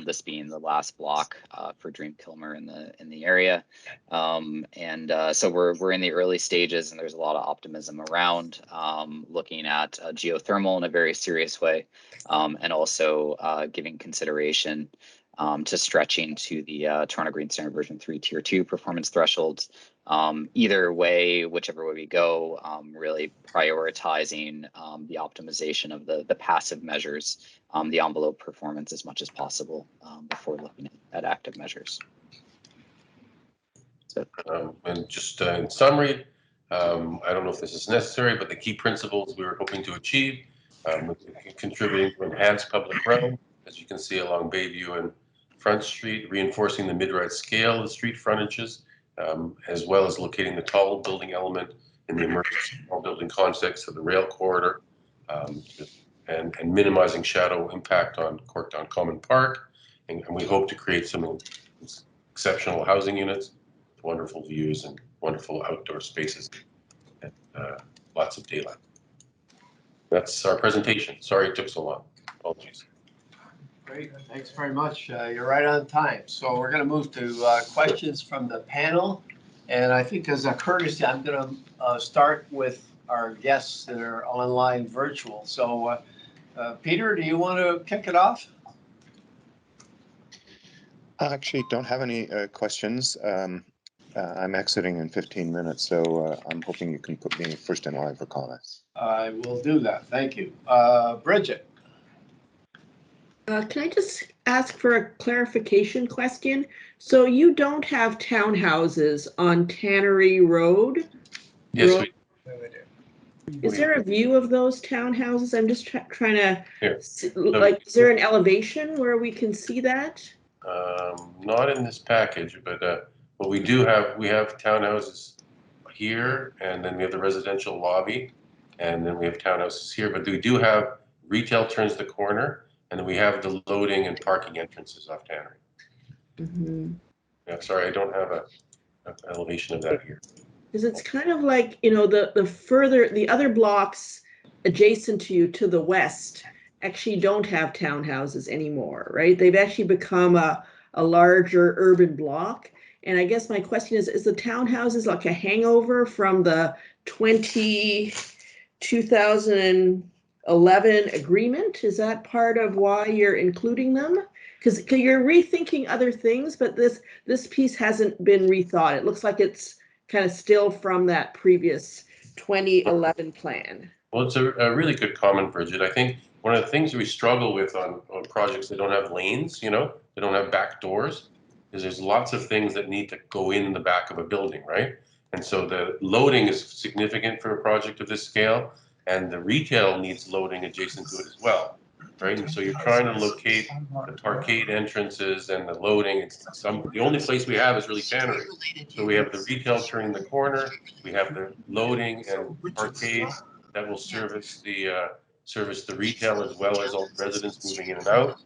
This being the last block for Dream Kilmer in the area, so we're in the early stages, and there's a lot of optimism around looking at geothermal in a very serious way, and also giving consideration to stretching to the Toronto Green Standard version 3 tier 2 performance thresholds. Either way, whichever way we go, really prioritizing the optimization of the passive measures, the envelope performance as much as possible before looking at active measures. So, and just in summary, I don't know if this is necessary, but the key principles we were hoping to achieve, contributing to enhanced public realm, as you can see along Bayview and Front Street, reinforcing the mid-rise scale of the street frontages, as well as locating the tall building element in the emerging small building context of the rail corridor, and minimizing shadow impact on Corktown Common Park. And we hope to create some exceptional housing units, wonderful views and wonderful outdoor spaces, and lots of daylight. That's our presentation. Sorry it took so long. Apologies. Great, thanks very much. You're right on time. So we're going to move to questions from the panel. And I think as a courtesy, I'm going to start with our guests that are online virtual. So Peter, do you want to kick it off? I actually don't have any questions. I'm exiting in 15 minutes, so I'm hoping you can put me first in line for comments. I will do that. Thank you. Bridget. Can I just ask for a clarification question? So you don't have townhouses on Tannery Road? Yes, we do. Is there a view of those townhouses? I'm just trying to, see, Here. is there an elevation where we can see that? Not in this package, but what we do have, we have townhouses here, and then we have the residential lobby, and then we have townhouses here, but we do have retail turns the corner, and then we have the loading and parking entrances off Tannery. Mm-hmm. Yeah, sorry, I don't have an elevation of that here. Because it's kind of like, the other blocks adjacent to you to the west, actually don't have townhouses anymore, right? They've actually become a larger urban block. And I guess my question is the townhouses like a hangover from the 2011 agreement? Is that part of why you're including them? Because you're rethinking other things, but this piece hasn't been rethought. It looks like it's kind of still from that previous 2011 plan. Well, it's a really good comment, Bridget. I think one of the things we struggle with on projects that don't have lanes, you know, they don't have back doors, is there's lots of things that need to go in the back of a building, right? And so the loading is significant for a project of this scale, and the retail needs loading adjacent to it as well, right? And so you're trying to locate the parkade entrances and the loading. It's the only place we have is really Tannery. So we have the retail turning the corner, we have the loading and parkade that will service the retail as well as all the residents moving in and out.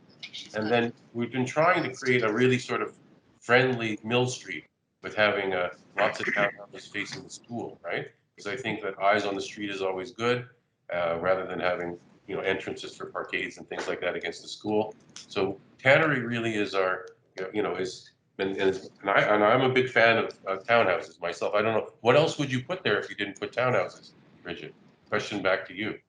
And then we've been trying to create a really sort of friendly Mill Street with having lots of townhouses facing the school, right? Because I think that eyes on the street is always good, rather than having entrances for parkades and things like that against the school. So Tannery really is our and I'm a big fan of townhouses myself. I don't know what else would you put there if you didn't put townhouses, Bridget. Question back to you.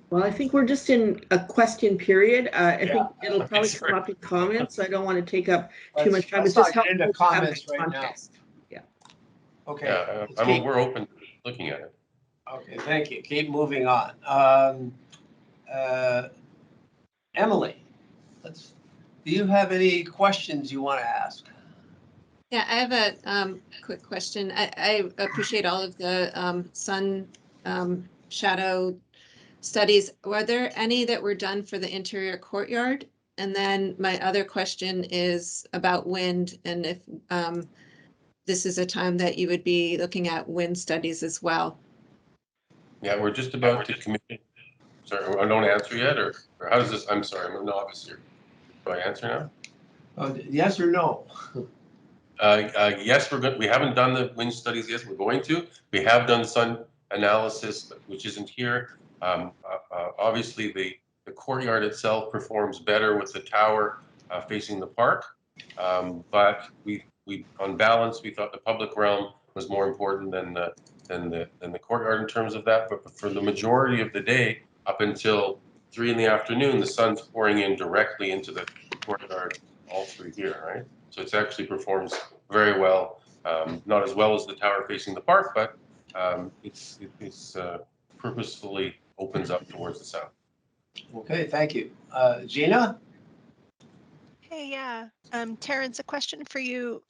Well, I think we're just in a question period. I think it'll probably come up in comments. I don't want to take up too much time. It's just helpful to have comments right now. context. Yeah. Okay. Yeah, we're open to looking at it. Okay, thank you. Keep moving on. Emily, do you have any questions you want to ask? Yeah, I have a quick question. I appreciate all of the sun shadow studies. Were there any that were done for the interior courtyard? And then my other question is about wind, and if this is a time that you would be looking at wind studies as well. Yeah, we're just about to commit. Sorry, I don't answer yet, or how does this? I'm sorry, I'm a novice here. Do I answer now? Yes or no? Yes, we're good. We haven't done the wind studies yet. We're going to. We have done sun analysis, which isn't here. Obviously, the courtyard itself performs better with the tower facing the park, but we on balance we thought the public realm was more important than the courtyard in terms of that. But for the majority of the day, up until 3 in the afternoon, the sun's pouring in directly into the courtyard all through here, right? So it actually performs very well. Not as well as the tower facing the park, but it's purposefully opens up towards the south. Okay, thank you. Gina? Hey, yeah. Terrence, a question for you.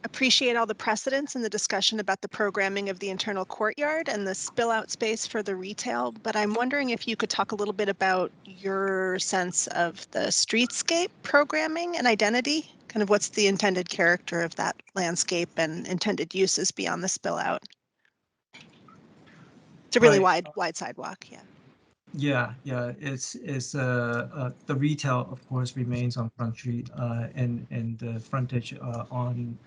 Appreciate all the precedents and the discussion about the programming of the internal courtyard and the spill out space for the retail, but I'm wondering if you could talk a little bit about your sense of the streetscape programming and identity, kind of what's the intended character of that landscape and intended uses beyond the spill out. It's a really wide sidewalk, yeah. Yeah, it's the retail of course remains on Front Street, and the frontage on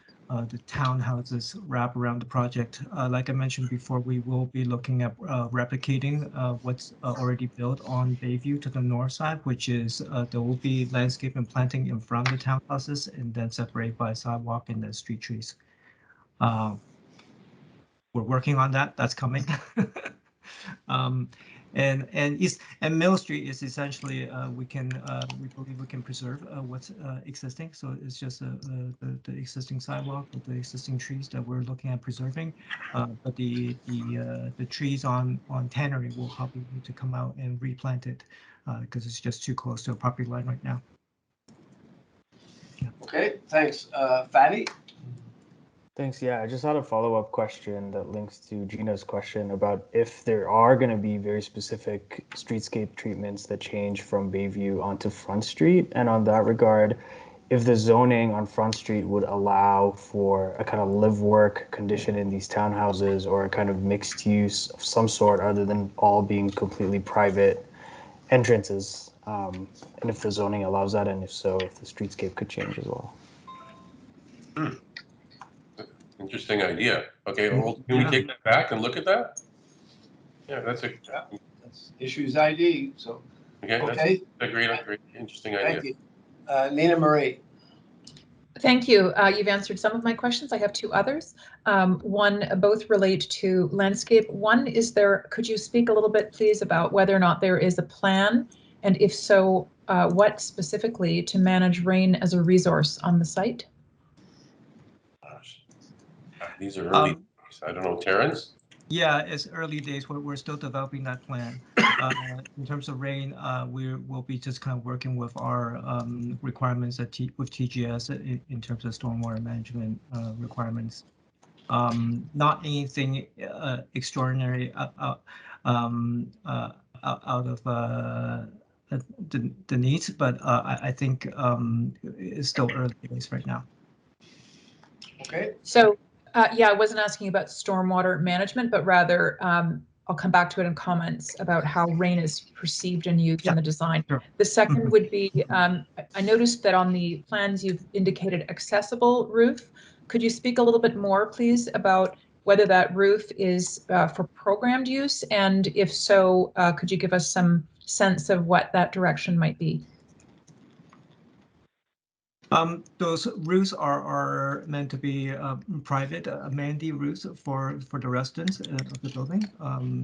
the townhouses wrap around the project. Like I mentioned before, we will be looking at replicating what's already built on Bayview to the north side, which is there will be landscape and planting in front of the townhouses and then separated by sidewalk and the street trees. We're working on that. That's coming. And Mill Street is essentially we believe we can preserve what's existing. So it's just the existing sidewalk with the existing trees that we're looking at preserving. But the trees on Tannery will probably need to come out and replant it because it's just too close to a property line right now. Yeah. Okay, thanks. Fatty? Thanks. Yeah, I just had a follow-up question that links to Gina's question about if there are going to be very specific streetscape treatments that change from Bayview onto Front Street. And on that regard, if the zoning on Front Street would allow for a kind of live-work condition in these townhouses or a kind of mixed use of some sort other than all being completely private entrances. And if the zoning allows that, and if so, if the streetscape could change as well. Interesting idea. Okay, well, can we take that back and look at that? Yeah, that's Issues ID, so, Okay, okay, that's a great, interesting idea. thank you. Nina Marie. Thank you. You've answered some of my questions. I have two others. One, both relate to landscape. One is could you speak a little bit, please, about whether or not there is a plan, and if so, what specifically to manage rain as a resource on the site? Gosh. These are early. I don't know, Terrence? Yeah, it's early days. We're still developing that plan. In terms of rain, we'll be just kind of working with our requirements with TGS in terms of stormwater management requirements. Not anything extraordinary out of the needs, but I think it's still early days right now. Okay. So, yeah, I wasn't asking about stormwater management, but rather I'll come back to it in comments about how rain is perceived and used in the design. Sure. The second would be, I noticed that on the plans you've indicated accessible roof. Could you speak a little bit more, please, about whether that roof is for programmed use? And if so, could you give us some sense of what that direction might be? Those roofs are meant to be private amenity roofs for the residents of the building.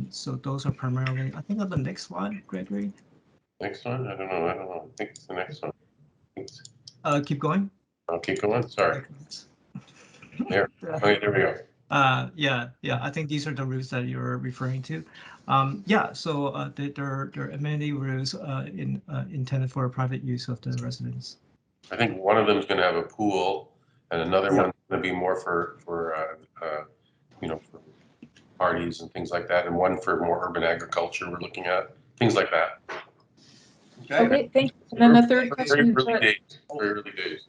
So those are primarily, I think, on the next one, Gregory. Next one? I don't know. I think it's the next one. Keep going. I'll keep going. Sorry. There. Okay, there we go. Yeah. I think these are the roofs that you're referring to. Yeah. So they're amenity roofs intended for private use of the residents. I think one of them is going to have a pool, and another one's going to be more for for parties and things like that, and one for more urban agriculture. We're looking at things like that. Okay, thank you. And then the third question. Very early days.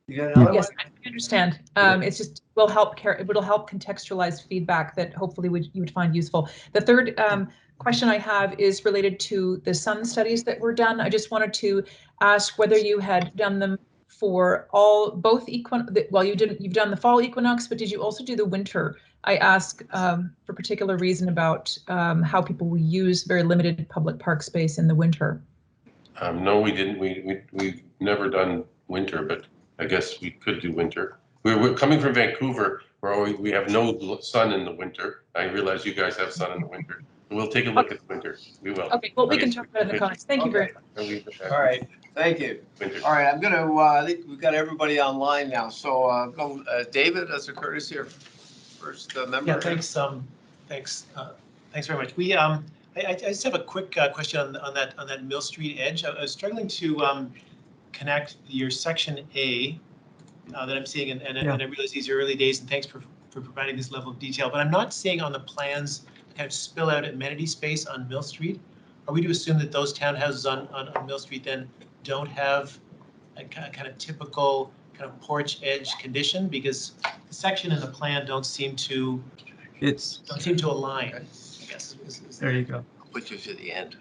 You got another Yes, one? I understand. It's just it'll help contextualize feedback that hopefully you would find useful. The third question I have is related to the sun studies that were done. I just wanted to ask whether you had done them for both well, you've done the fall equinox, but did you also do the winter? I ask for particular reason about how people will use very limited public park space in the winter. No, we didn't. We've never done winter, but I guess we could do winter. We're coming from Vancouver, where we have no sun in the winter. I realize you guys have sun in the winter. We'll take a look at the winter. We will. Okay, well, we can talk about it in the comments. Thank you very much. All right, thank you. Winter. All right, I'm gonna, I think we've got everybody online now, so go, David, as a courtesy, here, first member. Yeah, thanks. Thanks very much. I just have a quick question on that Mill Street edge. I was struggling to connect your section A that I'm seeing, and I realize these are early days, and thanks for providing this level of detail. But I'm not seeing on the plans kind of spill out amenity space on Mill Street. Are we to assume that those townhouses on Mill Street then don't have a kind of typical kind of porch edge condition? Because the section in the plan don't seem to align. I guess. There you go. I'll put you to the end.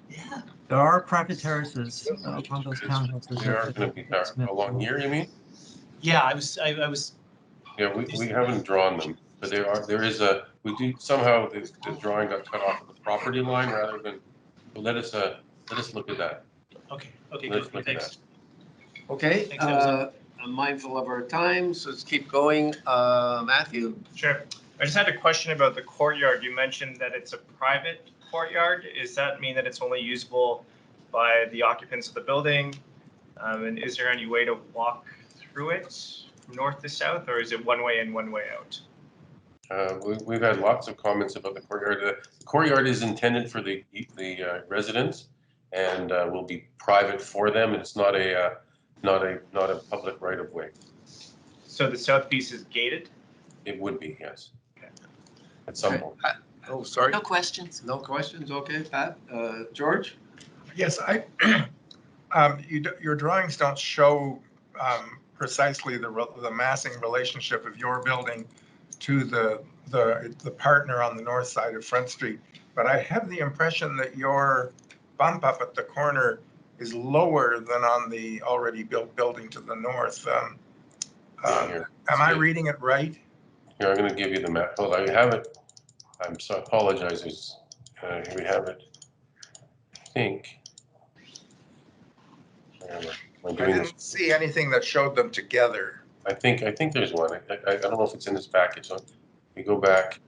Yeah. There are private terraces along those townhouses. They are going to be along here, you mean? Yeah, I was. Yeah, we haven't drawn them, but there is we do somehow the drawing got cut off at the property line rather than. Let us look at that. Okay. Let's Good. look Thanks. at that. Okay, Thanks, I'm mindful of our time, so let's keep going. Matthew? Sure. I just had a question about the courtyard. You mentioned that it's a private courtyard. Does that mean that it's only usable by the occupants of the building? And is there any way to walk through it from north to south, or is it one way in, one way out? We've had lots of comments about the courtyard. The courtyard is intended for the residents and will be private for them. It's not a public right of way. So the south piece is gated? It would be, yes. Okay. At some point. Oh, sorry. No questions. No questions. Okay, Pat. George? Yes, your drawings don't show precisely the massing relationship of your building to the partner on the north side of Front Street, but I have the impression that your bump up at the corner is lower than on the already built building to the north. Am I reading it right? Here, I'm going to give you the map. Hold on, I have it. I apologize. Here we have it. I think. Where am I? Am I I doing didn't this? see anything that showed them together. I think there's one. I don't know if it's in this package. So we go back.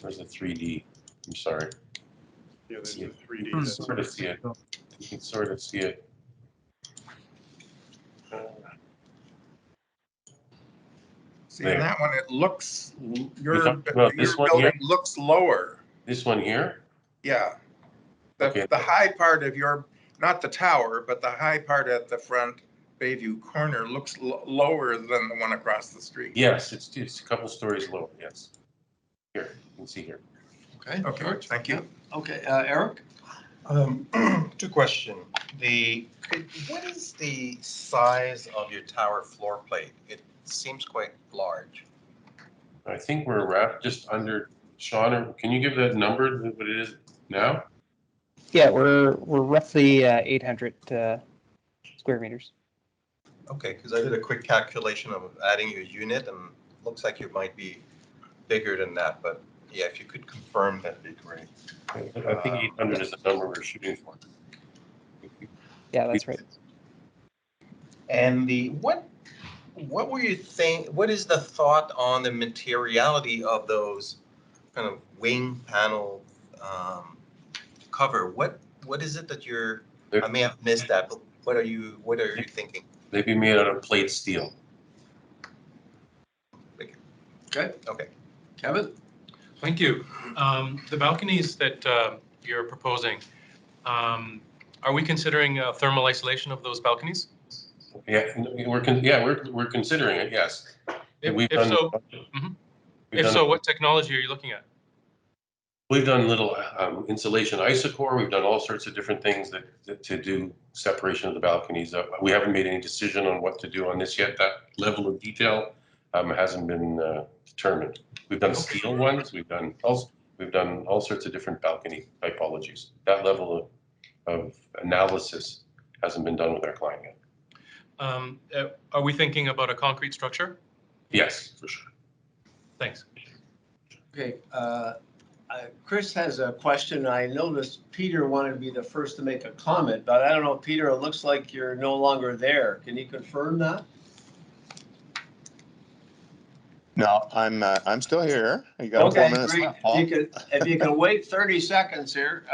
Where's the 3D? I'm sorry. Yeah, there's See a it. 3D. You can that's- sort of see it. You can sort of see it. See, in There. that one, it looks, your talking about this one building here? looks lower. This one here? Yeah. Okay. The high part of your, not the tower, but the high part at the front Bayview corner looks lower than the one across the street. Yes, it's a couple stories lower, yes. Here, you can see here. Okay. Okay, thank you. Okay, Eric? Two questions. What is the size of your tower floor plate? It seems quite large. I think we're wrapped just under, Sean, can you give that number, what it is now? Yeah, we're roughly 800 square meters. Okay, because I did a quick calculation of adding your unit and looks like you might be bigger than that, but yeah, if you could confirm, that'd be great. I think 800 is the number we're shooting for. Yeah, that's right. And what were you what is the thought on the materiality of those kind of wing panel cover? What is it that I may have missed that, but what are you thinking? They'd be made out of plate steel. Okay. Okay. Kevin? Thank you. The balconies that you're proposing, are we considering thermal isolation of those balconies? Yeah, we're considering it, yes. If so, what technology are you looking at? We've done little insulation isocore. We've done all sorts of different things that to do separation of the balconies. We haven't made any decision on what to do on this yet. That level of detail hasn't been determined. We've done steel ones. We've done all sorts of different balcony typologies. That level of analysis hasn't been done with our client yet. Are we thinking about a concrete structure? Yes, for sure. Thanks. Okay, Chris has a question. I noticed Peter wanted to be the first to make a comment, but I don't know, Peter, it looks like you're no longer there. Can you confirm that? No, I'm still here. You got 4 minutes great. left, Paul. If you can wait 30 seconds here,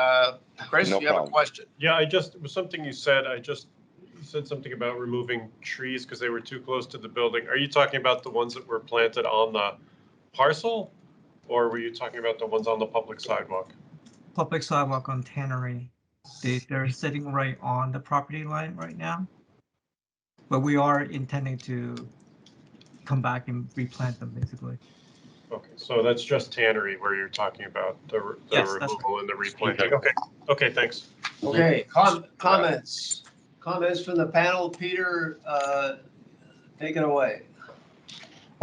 Chris, No you have a problem. question. Yeah, it was something you said. You said something about removing trees because they were too close to the building. Are you talking about the ones that were planted on the parcel? Or were you talking about the ones on the public sidewalk? Public sidewalk on Tannery. They're sitting right on the property line right now. But we are intending to come back and replant them basically. Okay, so that's just Tannery where you're talking about the Yes, that's removal and the replanting. Okay, thanks. Okay, comments from the panel. Peter, take it away.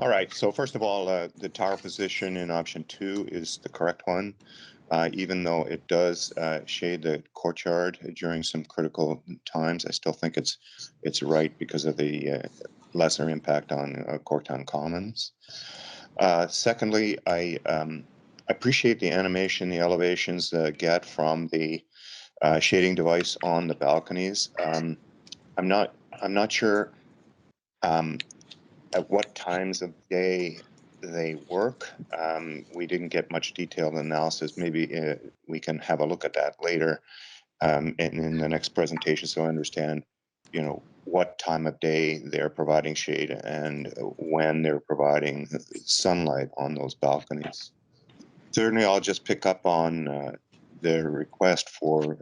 All right, so first of all, the tower position in option 2 is the correct one, even though it does shade the courtyard during some critical times. I still think it's right because of the lesser impact on Corktown Commons. Secondly, I appreciate the animation, the elevations get from the shading device on the balconies. I'm not sure at what times of day they work. We didn't get much detailed analysis. Maybe we can have a look at that later in the next presentation, so I understand, what time of day they're providing shade and when they're providing sunlight on those balconies. Certainly, I'll just pick up on the request for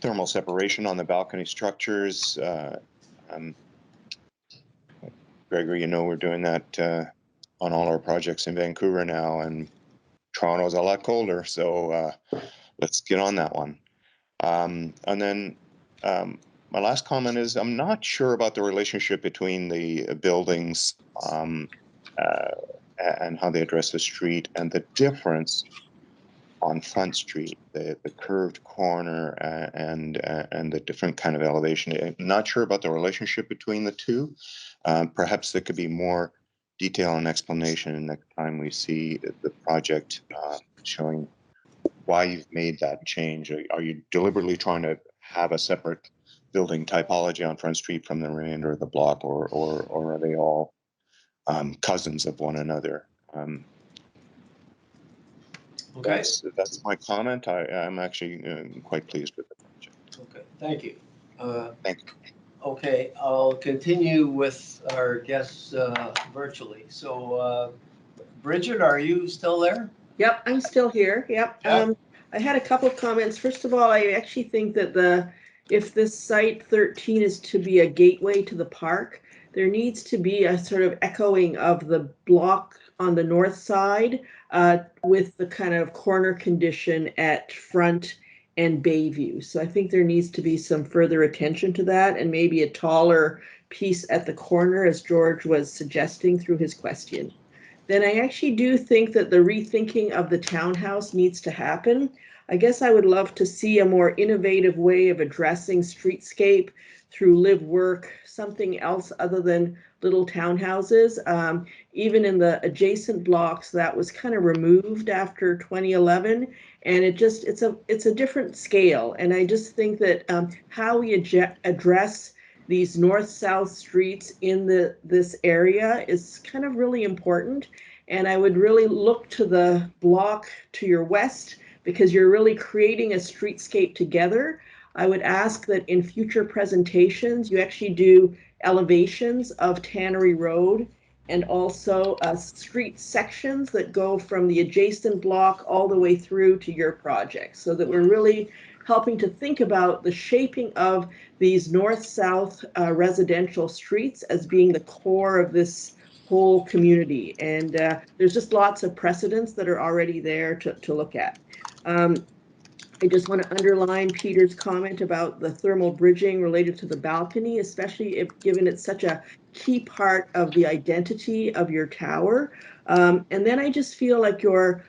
thermal separation on the balcony structures. Gregory, we're doing that on all our projects in Vancouver now, and Toronto's a lot colder, so let's get on that one. And then my last comment is I'm not sure about the relationship between the buildings and how they address the street and the difference on Front Street, the curved corner and the different kind of elevation. I'm not sure about the relationship between the two. Perhaps there could be more detail and explanation next time we see the project showing why you've made that change. Are you deliberately trying to have a separate building typology on Front Street from the remainder of the block, or are they all cousins of one another? Okay. That's my comment. I'm actually quite pleased with the project. Okay, thank you. Thank you. Okay, I'll continue with our guests virtually. So, Bridget, are you still there? Yep, I'm still here. Yep. Yeah. I had a couple of comments. First of all, I actually think that if this site 13 is to be a gateway to the park, there needs to be a sort of echoing of the block on the north side with the kind of corner condition at Front and Bayview. So I think there needs to be some further attention to that, and maybe a taller piece at the corner, as George was suggesting through his question. Then I actually do think that the rethinking of the townhouse needs to happen. I guess I would love to see a more innovative way of addressing streetscape through live work, something else other than little townhouses. Even in the adjacent blocks, that was kind of removed after 2011, and it's a different scale. And I just think that how we address these north-south streets in this area is kind of really important. And I would really look to the block to your west, because you're really creating a streetscape together. I would ask that in future presentations, you actually do elevations of Tannery Road, and also street sections that go from the adjacent block all the way through to your project, so that we're really helping to think about the shaping of these north-south residential streets as being the core of this whole community. And there's just lots of precedents that are already there to look at. I just want to underline Peter's comment about the thermal bridging related to the balcony, especially given it's such a key part of the identity of your tower. And then I just feel like your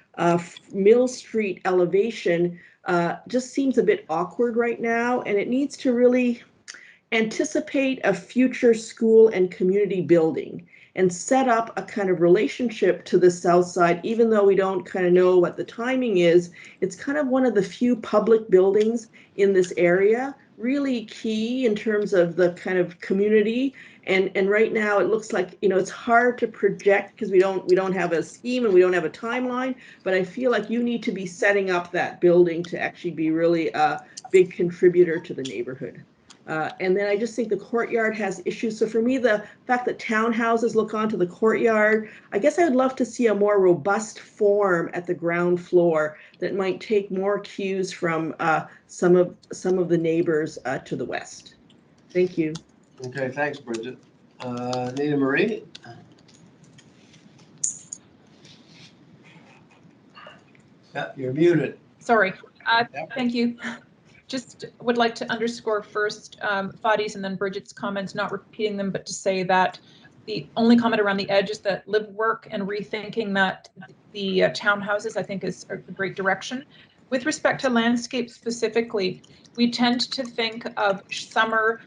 Mill Street elevation just seems a bit awkward right now, and it needs to really anticipate a future school and community building and set up a kind of relationship to the south side. Even though we don't kind of know what the timing is, it's kind of one of the few public buildings in this area, really key in terms of the kind of community. And right now it looks like, it's hard to project because we don't have a scheme and we don't have a timeline, but I feel like you need to be setting up that building to actually be really a big contributor to the neighborhood. And then I just think the courtyard has issues. So for me, the fact that townhouses look onto the courtyard, I guess I would love to see a more robust form at the ground floor that might take more cues from some of the neighbors to the west. Thank you. Okay, thanks, Bridget. Nina Marie? Yeah, you're muted. Sorry. Thank you. Just would like to underscore first Fadi's and then Bridget's comments, not repeating them, but to say that the only comment around the edge is that live work and rethinking that the townhouses, I think, is a great direction. With respect to landscape specifically, we tend to think of summer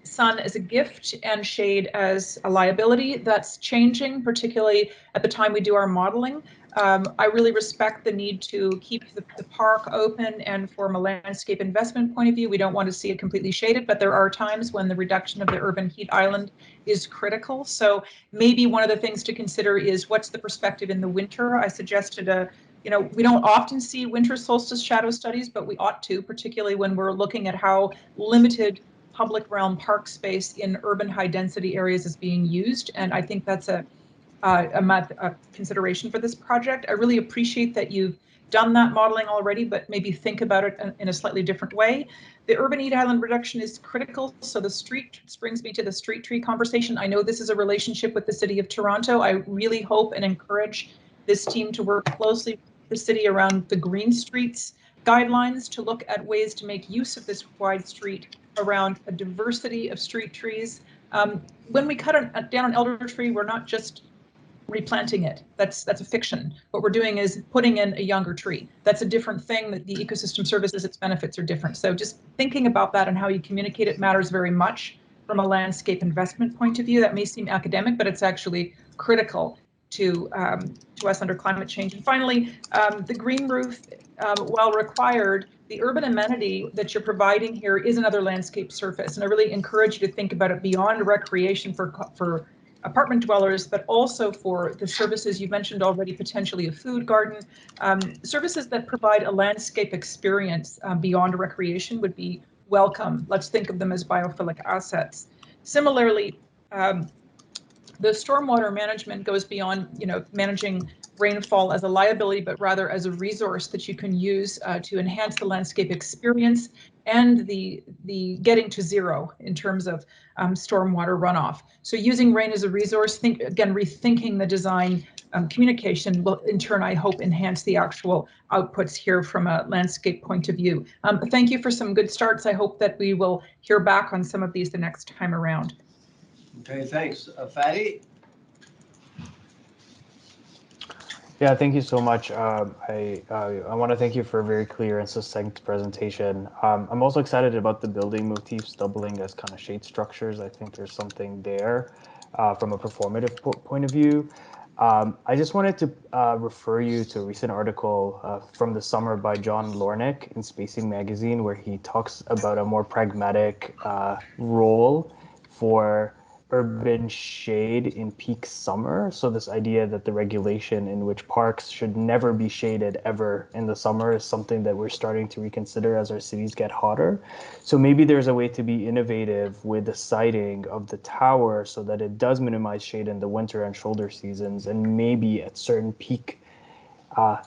sun as a gift and shade as a liability. That's changing, particularly at the time we do our modeling. I really respect the need to keep the park open, and from a landscape investment point of view, we don't want to see it completely shaded, but there are times when the reduction of the urban heat island is critical. So maybe one of the things to consider is what's the perspective in the winter. I suggested we don't often see winter solstice shadow studies, but we ought to, particularly when we're looking at how limited public realm park space in urban high density areas is being used. And I think that's a consideration for this project. I really appreciate that you've done that modeling already, but maybe think about it in a slightly different way. The urban heat island reduction is critical. So this brings me to the street tree conversation. I know this is a relationship with the City of Toronto. I really hope and encourage this team to work closely with the city around the Green Streets guidelines to look at ways to make use of this wide street around a diversity of street trees. When we cut down an elder tree, we're not just replanting it. That's a fiction. What we're doing is putting in a younger tree. That's a different thing. That the ecosystem services, its benefits are different. So just thinking about that and how you communicate it matters very much. from a landscape investment point of view. That may seem academic, but it's actually critical to us under climate change. And finally, the green roof, while required, the urban amenity that you're providing here is another landscape surface. And I really encourage you to think about it beyond recreation for apartment dwellers, but also for the services you mentioned already, potentially a food garden. Services that provide a landscape experience beyond recreation would be welcome. Let's think of them as biophilic assets. Similarly, the stormwater management goes beyond, managing rainfall as a liability, but rather as a resource that you can use to enhance the landscape experience and the getting to zero in terms of stormwater runoff. So using rain as a resource, rethinking the design communication will in turn, I hope, enhance the actual outputs here from a landscape point of view. Thank you for some good starts. I hope that we will hear back on some of these the next time around. Okay, thanks. Fadi? Yeah, thank you so much. I want to thank you for a very clear and succinct presentation. I'm also excited about the building motifs doubling as kind of shade structures. I think there's something there from a performative point of view. I just wanted to refer you to a recent article from the summer by John Lornick in Spacing Magazine, where he talks about a more pragmatic role for urban shade in peak summer. So this idea that the regulation in which parks should never be shaded ever in the summer is something that we're starting to reconsider as our cities get hotter. So maybe there's a way to be innovative with the siting of the tower so that it does minimize shade in the winter and shoulder seasons, and maybe at certain peak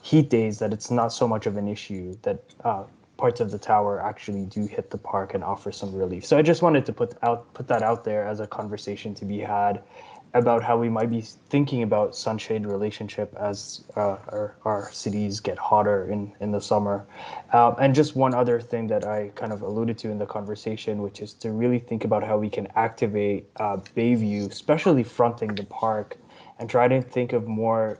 heat days that it's not so much of an issue, that parts of the tower actually do hit the park and offer some relief. So I just wanted to put that out there as a conversation to be had about how we might be thinking about sunshade relationship as our cities get hotter in the summer. And just one other thing that I kind of alluded to in the conversation, which is to really think about how we can activate Bayview, especially fronting the park, and try to think of more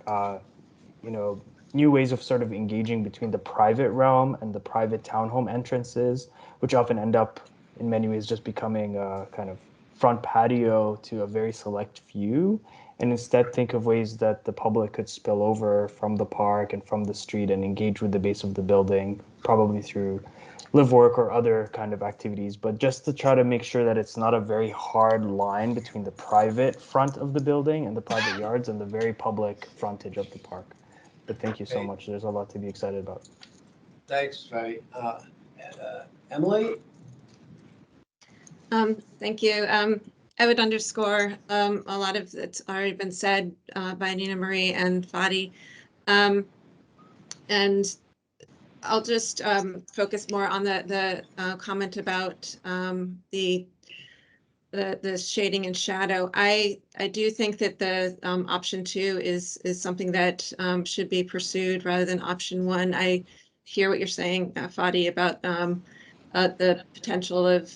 new ways of sort of engaging between the private realm and the private townhome entrances, which often end up in many ways just becoming a kind of front patio to a very select few, and instead think of ways that the public could spill over from the park and from the street and engage with the base of the building, probably through live work or other kind of activities, but just to try to make sure that it's not a very hard line between the private front of the building and the private yards and the very public frontage of the park. But thank you so much. There's a lot to be excited about. Thanks, Fadi. Emily? Thank you. I would underscore a lot of it's already been said by Nina Marie and Fadi. And I'll just focus more on the comment about the shading and shadow. I do think that the option 2 is something that should be pursued rather than option 1. I hear what you're saying, Fadi, about the potential of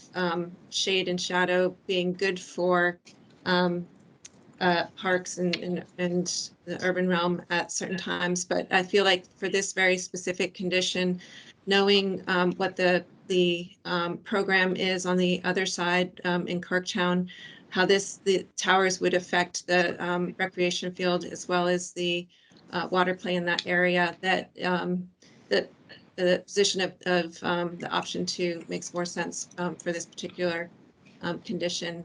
shade and shadow being good for parks and the urban realm at certain times. But I feel like for this very specific condition, knowing what the program is on the other side in Kirktown, how the towers would affect the recreation field as well as the water play in that area, that the position of the option 2 makes more sense for this particular condition.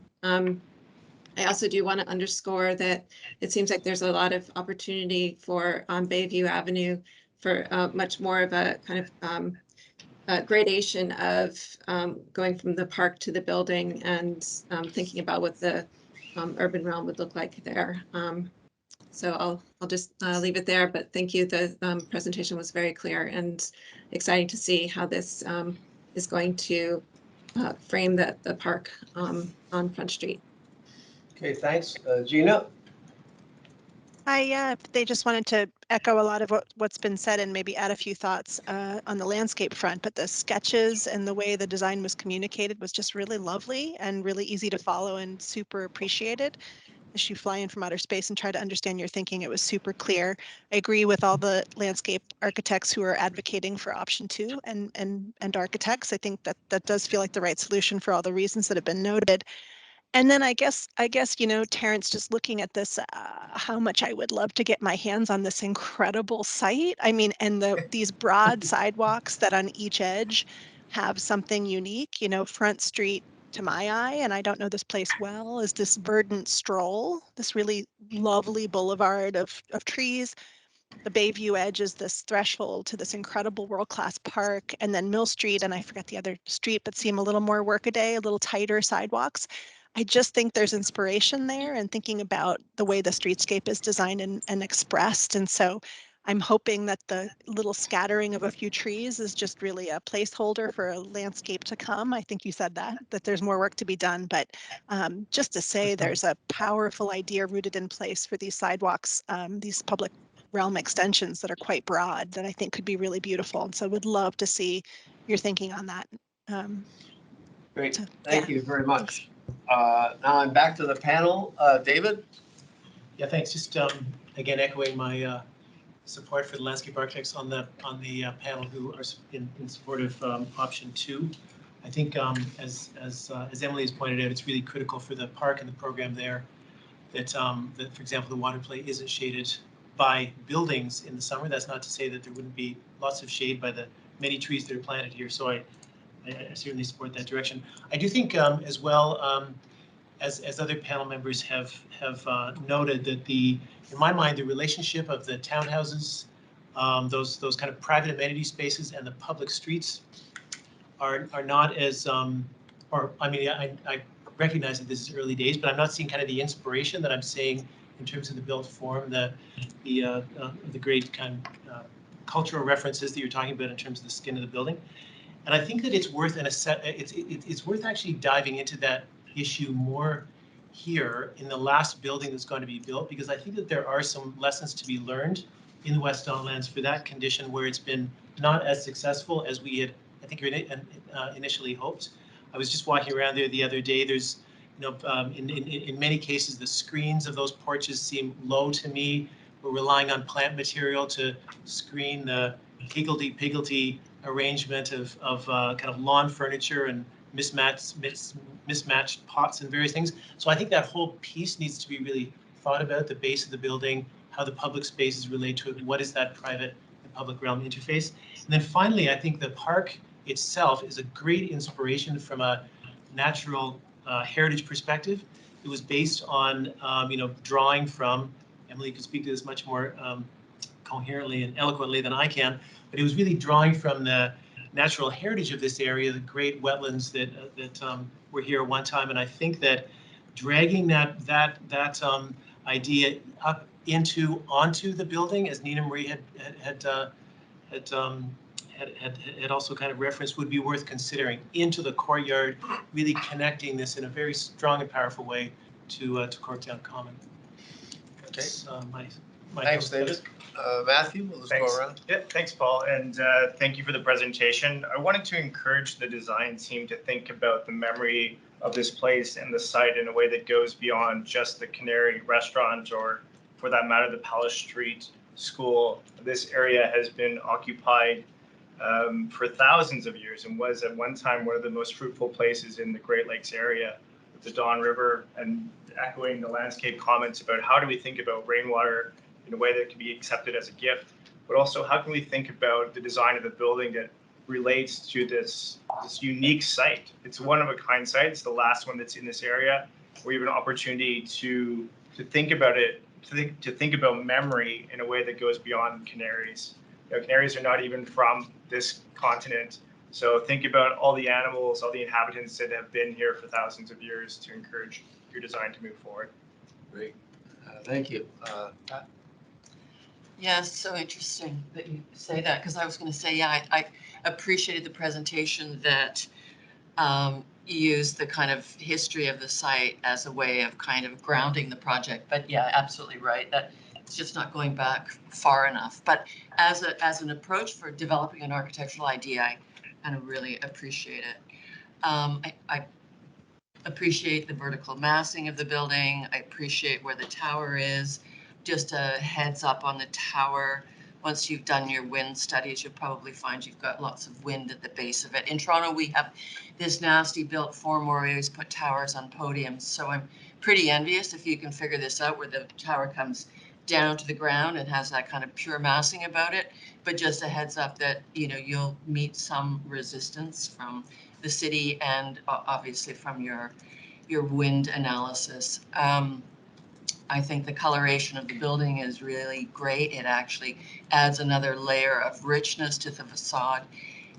I also do want to underscore that it seems like there's a lot of opportunity for Bayview Avenue for much more of a kind of gradation of going from the park to the building and thinking about what the urban realm would look like there. So I'll just leave it there, but thank you. The presentation was very clear and exciting to see how this is going to frame the park on Front Street. Okay, thanks. Gina? They just wanted to echo a lot of what's been said and maybe add a few thoughts on the landscape front, but the sketches and the way the design was communicated was just really lovely and really easy to follow and super appreciated. As you fly in from outer space and try to understand your thinking, it was super clear. I agree with all the landscape architects who are advocating for option 2 and architects. I think that does feel like the right solution for all the reasons that have been noted. And then I guess, Terrence, just looking at this, how much I would love to get my hands on this incredible site. I mean, and these broad sidewalks that on each edge have something unique, Front Street to my eye, and I don't know this place well, is this verdant stroll, this really lovely boulevard of trees. The Bayview Edge is this threshold to this incredible world-class park, and then Mill Street, and I forget the other street, but seem a little more workaday, a little tighter sidewalks. I just think there's inspiration there and thinking about the way the streetscape is designed and expressed. And so I'm hoping that the little scattering of a few trees is just really a placeholder for a landscape to come. I think you said that there's more work to be done, but just to say there's a powerful idea rooted in place for these sidewalks, these public realm extensions that are quite broad that I think could be really beautiful. And so would love to see your thinking on that. Great, thank you very much. Now I'm back to the panel. David? Yeah, thanks. Just again, echoing my support for the landscape architects on the panel who are in support of option 2. I think as Emily has pointed out, it's really critical for the park and the program there that, for example, the water play isn't shaded by buildings in the summer. That's not to say that there wouldn't be lots of shade by the many trees that are planted here. So I certainly support that direction. I do think as well, as other panel members have noted, that in my mind, the relationship of the townhouses, those kind of private amenity spaces and the public streets are not as, I recognize that this is early days, but I'm not seeing kind of the inspiration that I'm seeing in terms of the built form, the great kind of cultural references that you're talking about in terms of the skin of the building. And I think that it's worth it's worth actually diving into that issue more here in the last building that's going to be built, because I think that there are some lessons to be learned in the West Don Lands for that condition where it's been not as successful as we had, I think, initially hoped. I was just walking around there the other day. There's, in many cases, the screens of those porches seem low to me. We're relying on plant material to screen the higgledy-piggledy arrangement of kind of lawn furniture and mismatched pots and various things. So I think that whole piece needs to be really thought about, the base of the building, how the public spaces relate to it, what is that private and public realm interface. And then finally, I think the park itself is a great inspiration from a natural heritage perspective. It was based on, drawing from, Emily can speak to this much more coherently and eloquently than I can, but it was really drawing from the natural heritage of this area, the great wetlands that were here at one time. And I think that dragging that idea up onto the building, as Nina Marie had also kind of referenced, would be worth considering, into the courtyard, really connecting this in a very strong and powerful way to Corktown Common. Okay. My Thanks, David. Matthew, we'll just go around. Yeah, thanks, Paul, and thank you for the presentation. I wanted to encourage the design team to think about the memory of this place and the site in a way that goes beyond just the Canary restaurant, or for that matter, the Palace Street School. This area has been occupied for thousands of years and was at one time one of the most fruitful places in the Great Lakes area with the Don River. And echoing the landscape comments about how do we think about rainwater in a way that can be accepted as a gift, but also how can we think about the design of the building that relates to this unique site. It's a one-of-a-kind site. It's the last one that's in this area. We have an opportunity to think about it, to think about memory in a way that goes beyond Canaries. Canaries are not even from this continent. So think about all the animals, all the inhabitants that have been here for thousands of years to encourage your design to move forward. Great. Thank you. Pat? Yeah, it's so interesting that you say that, because I was going to say, yeah, I appreciated the presentation that used the kind of history of the site as a way of kind of grounding the project. But yeah, absolutely right. That it's just not going back far enough. But as an approach for developing an architectural idea, I kind of really appreciate it. I appreciate the vertical massing of the building. I appreciate where the tower is. Just a heads up on the tower. once you've done your wind studies, you'll probably find you've got lots of wind at the base of it. In Toronto, we have this nasty built form where we always put towers on podiums. So I'm pretty envious if you can figure this out where the tower comes down to the ground and has that kind of pure massing about it. But just a heads up that, you know, you'll meet some resistance from the city and obviously from your wind analysis. I think the coloration of the building is really great. It actually adds another layer of richness to the facade.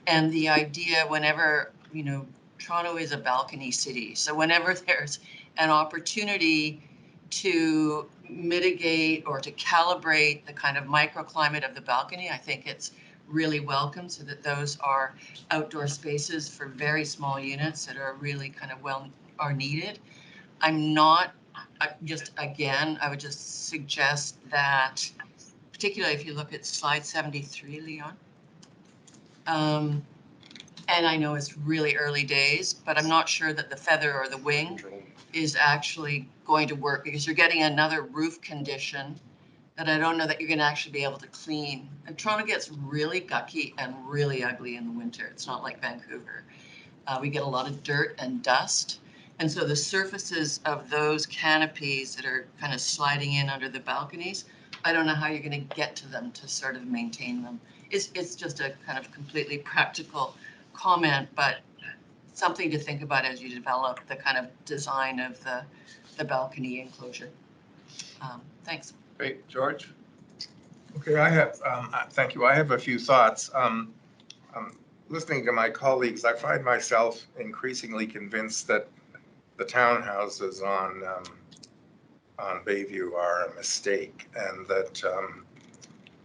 And the idea, whenever, you know, Toronto is a balcony city. So whenever there's an opportunity to mitigate or to calibrate the kind of microclimate of the balcony, I think it's really welcome, so that those are outdoor spaces for very small units that are really kind of are needed. I'm not, just again, I would just suggest that, particularly if you look at slide 73, Leon. And I know it's really early days, but I'm not sure that the feather or the wing is actually going to work, because you're getting another roof condition that I don't know that you're going to actually be able to clean. And Toronto gets really gucky and really ugly in the winter. It's not like Vancouver. We get a lot of dirt and dust. And so the surfaces of those canopies that are kind of sliding in under the balconies, I don't know how you're going to get to them to sort of maintain them. It's just a kind of completely practical comment, but something to think about as you develop the kind of design of the balcony enclosure. Thanks. Great, George? Okay, I have, thank you. I have a few thoughts. Listening to my colleagues, I find myself increasingly convinced that the townhouses on Bayview are a mistake, and that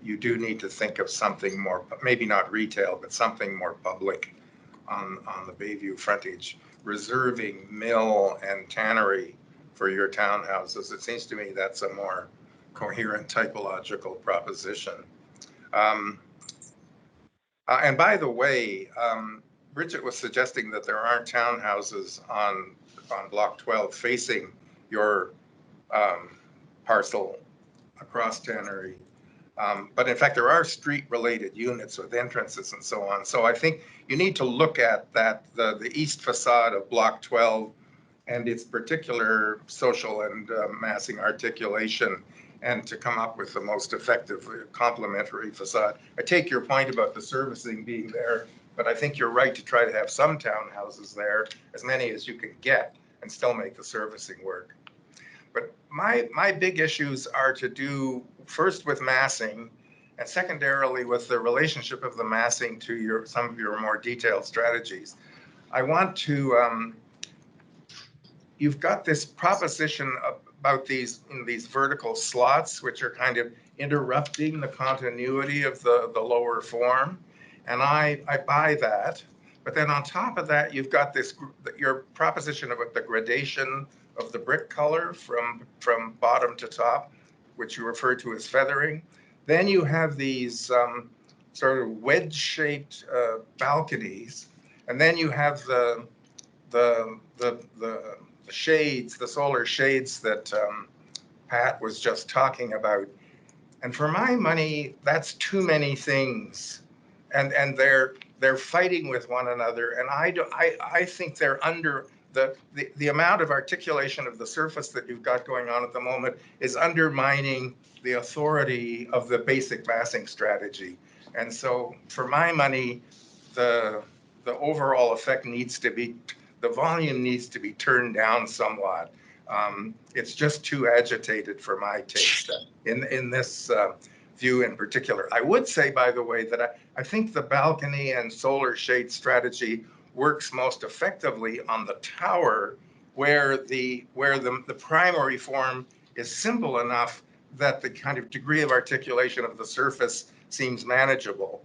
you do need to think of something more, maybe not retail, but something more public on the Bayview frontage, reserving mill and tannery for your townhouses. It seems to me that's a more coherent typological proposition. And by the way, Bridget was suggesting that there aren't townhouses on Block 12 facing your parcel across Tannery. But in fact, there are street-related units with entrances and so on. So I think you need to look at that, the east facade of Block 12 and its particular social and massing articulation, and to come up with the most effective complementary facade. I take your point about the servicing being there, but I think you're right to try to have some townhouses there, as many as you can get, and still make the servicing work. But my big issues are to do first with massing, and secondarily with the relationship of the massing to some of your more detailed strategies. I want to, you've got this proposition about these vertical slots, which are kind of interrupting the continuity of the lower form. And I buy that. But then on top of that, you've got this, your proposition about the gradation of the brick color from bottom to top, which you refer to as feathering. Then you have these sort of wedge-shaped balconies. And then you have the shades, the solar shades that Pat was just talking about. And for my money, that's too many things. And they're fighting with one another. And I think they're under the amount of articulation of the surface that you've got going on at the moment is undermining the authority of the basic massing strategy. And so for my money, the overall effect needs to be, the volume needs to be turned down somewhat. It's just too agitated for my taste in this view in particular. I would say, by the way, that I think the balcony and solar shade strategy works most effectively on the tower, where the primary form is simple enough that the kind of degree of articulation of the surface seems manageable.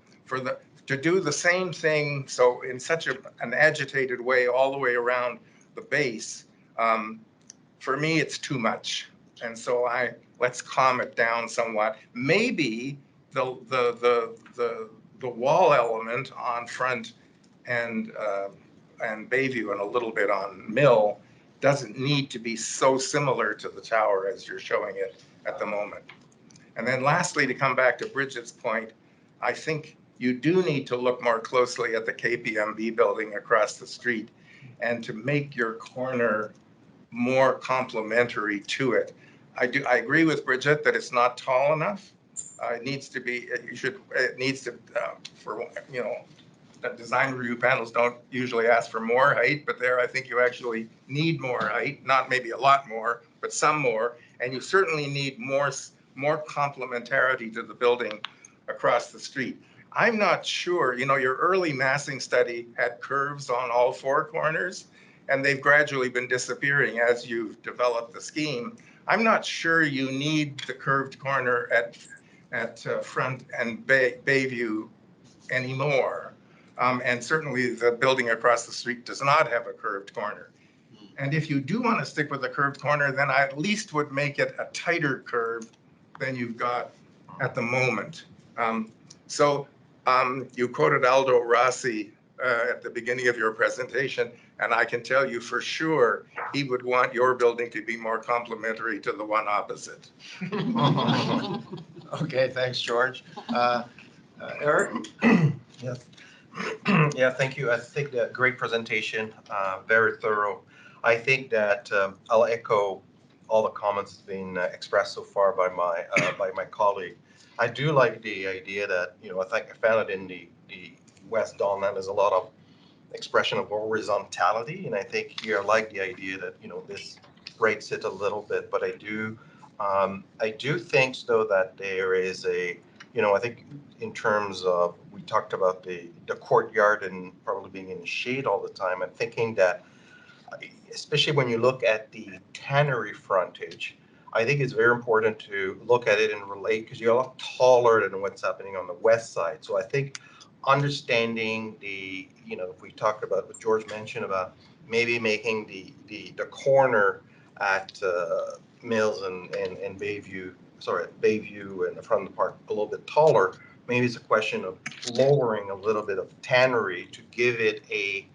To do the same thing, so in such an agitated way all the way around the base, for me, it's too much. And so let's calm it down somewhat. Maybe the wall element on Front and Bayview and a little bit on Mill doesn't need to be so similar to the tower as you're showing it at the moment. And then lastly, to come back to Bridget's point, I think you do need to look more closely at the KPMB building across the street and to make your corner more complementary to it. I agree with Bridget that it's not tall enough. It needs to be, it needs to, for, you know, design review panels don't usually ask for more height, but there I think you actually need more height, not maybe a lot more, but some more. And you certainly need more complementarity to the building across the street. I'm not sure, you know, your early massing study had curves on all four corners, and they've gradually been disappearing as you've developed the scheme. I'm not sure you need the curved corner at Front and Bayview anymore. And certainly the building across the street does not have a curved corner. And if you do want to stick with the curved corner, then I at least would make it a tighter curve than you've got at the moment. You quoted Aldo Rossi at the beginning of your presentation, and I can tell you for sure he would want your building to be more complementary to the one opposite. Okay, thanks, George. Eric? Yes. Yeah, thank you. I think that great presentation, very thorough. I think that I'll echo all the comments being expressed so far by my colleague. I do like the idea that, you know, I think I found it in the West Don Land, there's a lot of expression of horizontality, and I think here I like the idea that, you know, this breaks it a little bit, but I do think though that there is a, you know, I think in terms of, we talked about the courtyard and probably being in the shade all the time. I'm thinking that, especially when you look at the tannery frontage, I think it's very important to look at it and relate, because you're a lot taller than what's happening on the west side. So I think understanding the, you know, if we talked about what George mentioned about maybe making the corner at Mills and Bayview, Bayview and the front of the park a little bit taller, maybe it's a question of lowering a little bit of tannery to give it a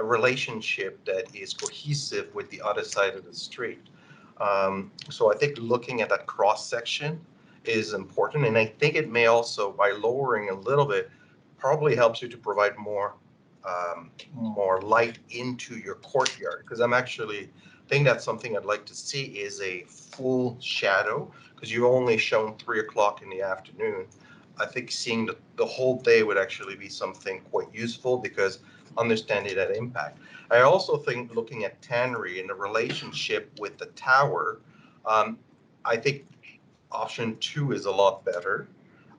relationship that is cohesive with the other side of the street. So I think looking at that cross section is important, and I think it may also, by lowering a little bit, probably helps you to provide more light into your courtyard. Because I'm actually think that's something I'd like to see is a full shadow, because you've only shown 3 o'clock in the afternoon. I think seeing the whole day would actually be something quite useful, because understanding that impact. I also think looking at tannery and the relationship with the tower, I think option 2 is a lot better.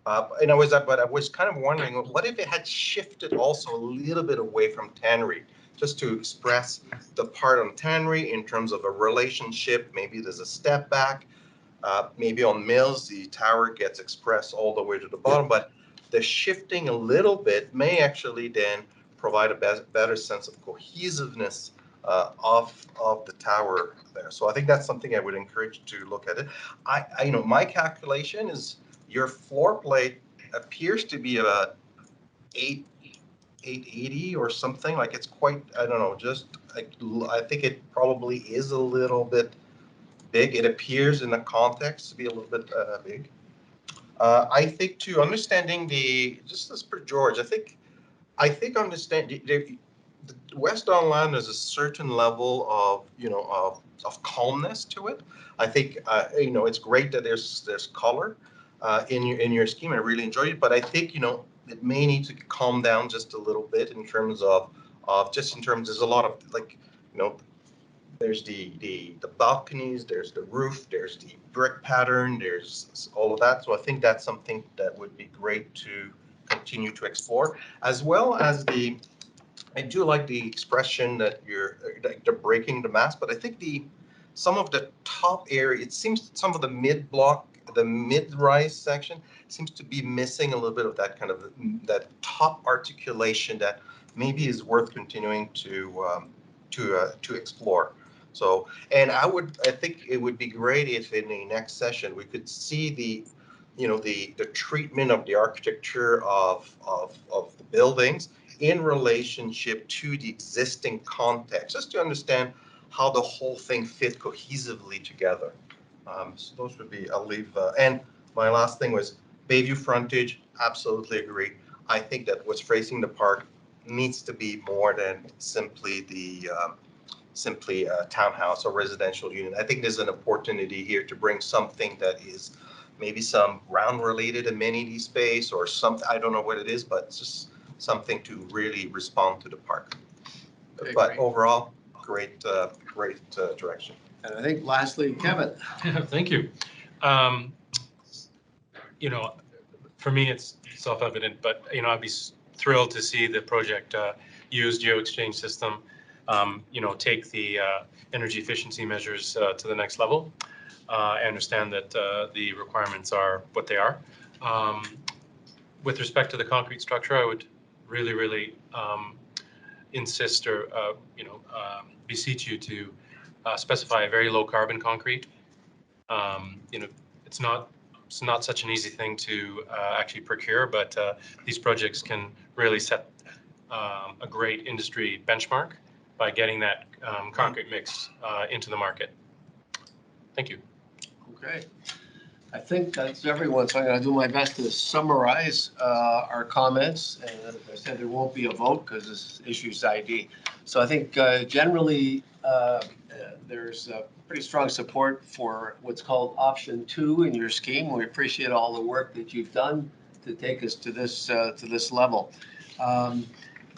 And I was kind of wondering, what if it had shifted also a little bit away from tannery, just to express the part on tannery in terms of a relationship. Maybe there's a step back. Maybe on Mills, the tower gets expressed all the way to the bottom, but the shifting a little bit may actually then provide a better sense of cohesiveness of the tower there. So I think that's something I would encourage to look at it. You know, my calculation is your floor plate appears to be about 880 or something. Like it's quite, I don't know, just I think it probably is a little bit big. It appears in the context to be a little bit big. I think too, understanding just as per George, I think understand the West Don Land, there's a certain level of, you know, of calmness to it. I think you know, it's great that there's color in your scheme. I really enjoyed it, but I think, you know, it may need to calm down just a little bit in terms of there's a lot of, like, you know, there's the balconies, there's the roof, there's the brick pattern, there's all of that. So I think that's something that would be great to continue to explore, as well as I do like the expression that they're breaking the mass, but I think some of the top area, it seems some of the mid-rise section seems to be missing a little bit of that kind of that top articulation that maybe is worth continuing to explore. So, and I think it would be great if in the next session we could see the treatment of the architecture of the buildings in relationship to the existing context, just to understand how the whole thing fit cohesively together. So those would be, I'll leave, and my last thing was Bayview frontage, absolutely agree. I think that what's facing the park needs to be more than simply a townhouse or residential unit. I think there's an opportunity here to bring something that is maybe some ground-related amenity space or something, I don't know what it is, but it's just something to really respond to the park. But overall, great direction. And I think lastly, Kevin. Thank you. You know, for me, it's self-evident, but, you know, I'd be thrilled to see the project use geo-exchange system, you know, take the energy efficiency measures to the next level. I understand that the requirements are what they are. With respect to the concrete structure, I would really insist or, you know, beseech you to specify a very low carbon concrete. You know, it's not such an easy thing to actually procure, but these projects can really set a great industry benchmark by getting that concrete mix into the market. Thank you. Okay. I think that's everyone, so I'm going to do my best to summarize our comments. And as I said, there won't be a vote because this issue's ID. So I think generally there's pretty strong support for what's called option 2 in your scheme. We appreciate all the work that you've done to take us to this level.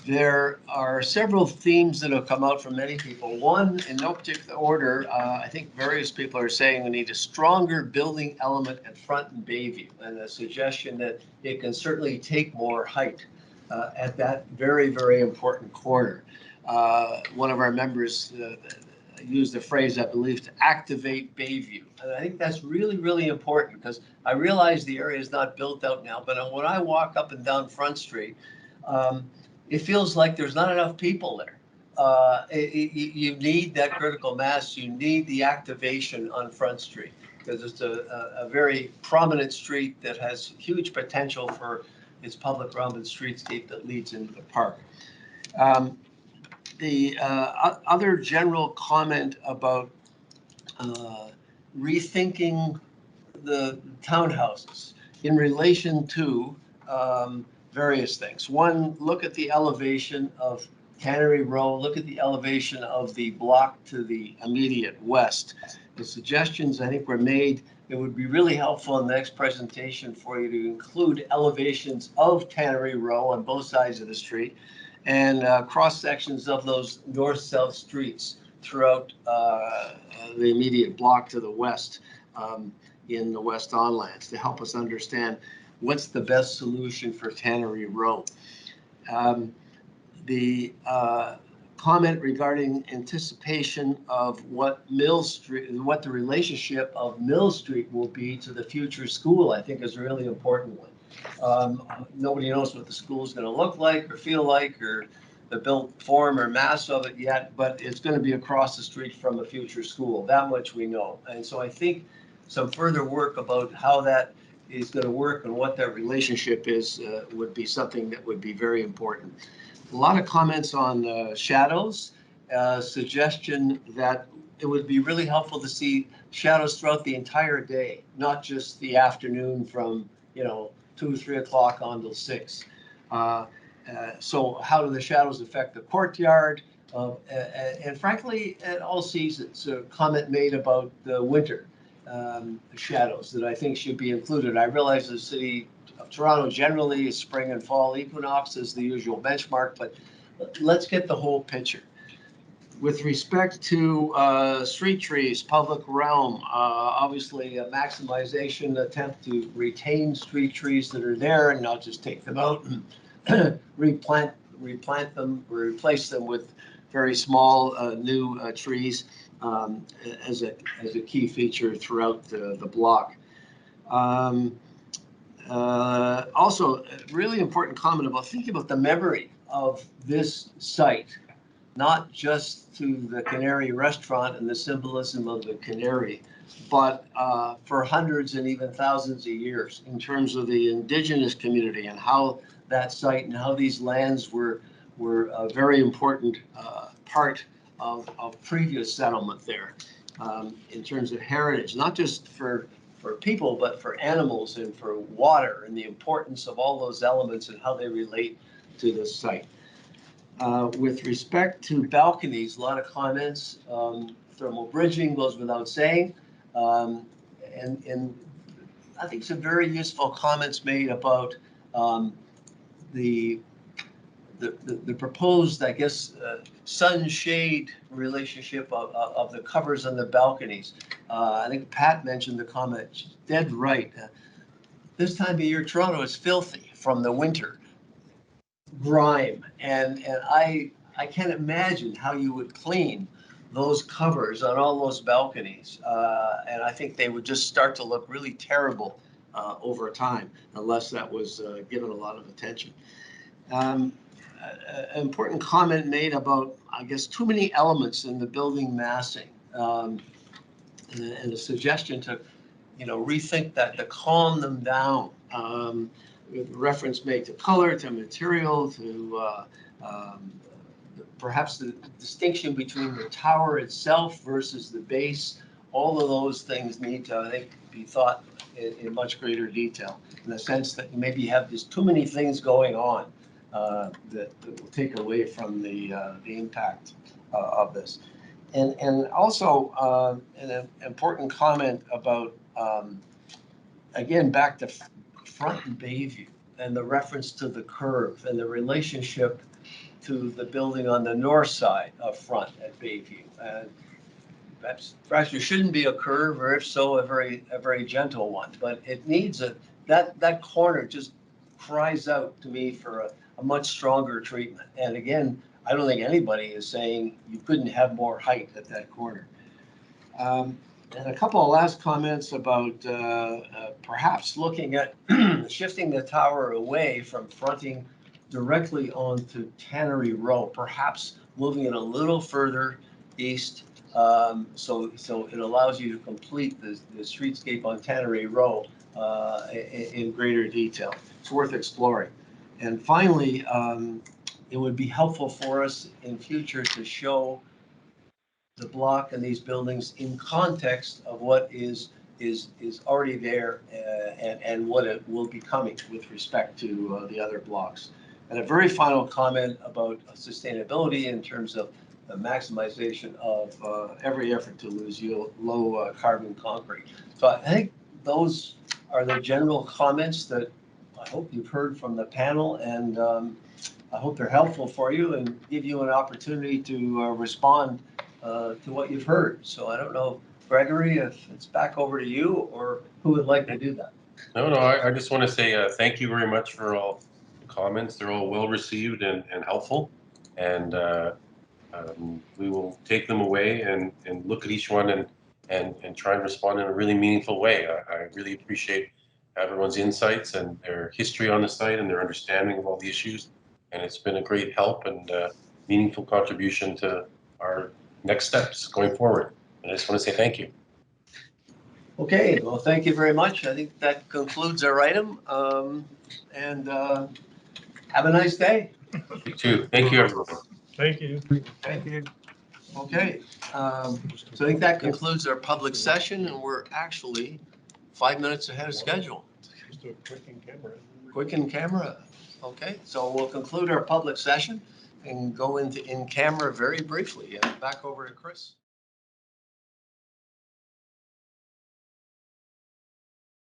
There are several themes that have come out from many people. One, in no particular order, I think various people are saying we need a stronger building element at Front and Bayview, and a suggestion that it can certainly take more height at that very, very important corner. One of our members used the phrase, I believe, to activate Bayview. And I think that's really, really important because I realize the area is not built out now, but when I walk up and down Front Street, it feels like there's not enough people there. You need that critical mass. You need the activation on Front Street because it's a very prominent street that has huge potential for its public realm and streetscape that leads into the park. The other general comment about rethinking the townhouses in relation to various things. One, look at the elevation of Tannery Row, look at the elevation of the block to the immediate west. The suggestions I think were made, it would be really helpful in the next presentation for you to include elevations of Tannery Row on both sides of the street and cross sections of those north-south streets throughout the immediate block to the west in the West Onlands to help us understand what's the best solution for Tannery Row. The comment regarding anticipation of what Mill Street, what the relationship of Mill Street will be to the future school, I think is a really important one. Nobody knows what the school is going to look like or feel like or the built form or mass of it yet, but it's going to be across the street from a future school. That much we know. And so I think some further work about how that is going to work and what that relationship is would be something that would be very important. A lot of comments on shadows, suggestion that it would be really helpful to see shadows throughout the entire day, not just the afternoon from 2 or 3 o'clock on till 6. So how do the shadows affect the courtyard? And frankly, at all seasons, a comment made about the winter shadows that I think should be included. I realize the city of Toronto generally is spring and fall equinox is the usual benchmark, but let's get the whole picture. With respect to street trees, public realm, obviously a maximization attempt to retain street trees that are there and not just take them out and replant them or replace them with very small new trees as a key feature throughout the block. Also, a really important comment about thinking about the memory of this site, not just to the Canary restaurant and the symbolism of the canary, but for hundreds and even thousands of years in terms of the indigenous community and how that site and how these lands were a very important part of previous settlement there. in terms of heritage, not just for people, but for animals and for water and the importance of all those elements and how they relate to the site. With respect to balconies, a lot of comments. Thermal bridging goes without saying. And I think some very useful comments made about the proposed, I guess, sun-shade relationship of the covers on the balconies. I think Pat mentioned the comment, dead right. This time of year, Toronto is filthy from the winter grime, and I can't imagine how you would clean those covers on all those balconies. And I think they would just start to look really terrible over time, unless that was given a lot of attention. An important comment made about, I guess, too many elements in the building massing, and a suggestion to, rethink that, to calm them down. With reference made to color, to material, to perhaps the distinction between the tower itself versus the base. All of those things need to, I think, be thought in much greater detail, in the sense that maybe you have just too many things going on that will take away from the impact of this. And also an important comment about, again, back to Front and Bayview and the reference to the curve and the relationship to the building on the north side of Front at Bayview. And perhaps there shouldn't be a curve, or if so, a very gentle one. But it needs that corner just cries out to me for a much stronger treatment. And again, I don't think anybody is saying you couldn't have more height at that corner. And a couple of last comments about perhaps looking at shifting the tower away from fronting directly onto Tannery Row, perhaps moving it a little further east, so it allows you to complete the streetscape on Tannery Row in greater detail. It's worth exploring. And finally, it would be helpful for us in future to show the block and these buildings in context of what is already there and what it will be coming with respect to the other blocks. And a very final comment about sustainability in terms of the maximization of every effort to use low carbon concrete. So I think those are the general comments that I hope you've heard from the panel, and I hope they're helpful for you and give you an opportunity to respond to what you've heard. So I don't know, Gregory, if it's back over to you or who would like to do that. No, I just want to say thank you very much for all the comments. They're all well received and helpful. And we will take them away and look at each one and try and respond in a really meaningful way. I really appreciate everyone's insights and their history on the site and their understanding of all the issues. And it's been a great help and meaningful contribution to our next steps going forward. And I just want to say thank you. Okay, well, thank you very much. I think that concludes our item. And have a nice day. You too. Thank you, everyone. Thank you. Thank you. Okay, so I think that concludes our public session, and we're actually 5 minutes ahead of schedule. Just do a quick in camera. Quick in camera. Okay, so we'll conclude our public session and go into in camera very briefly. Back over to Chris.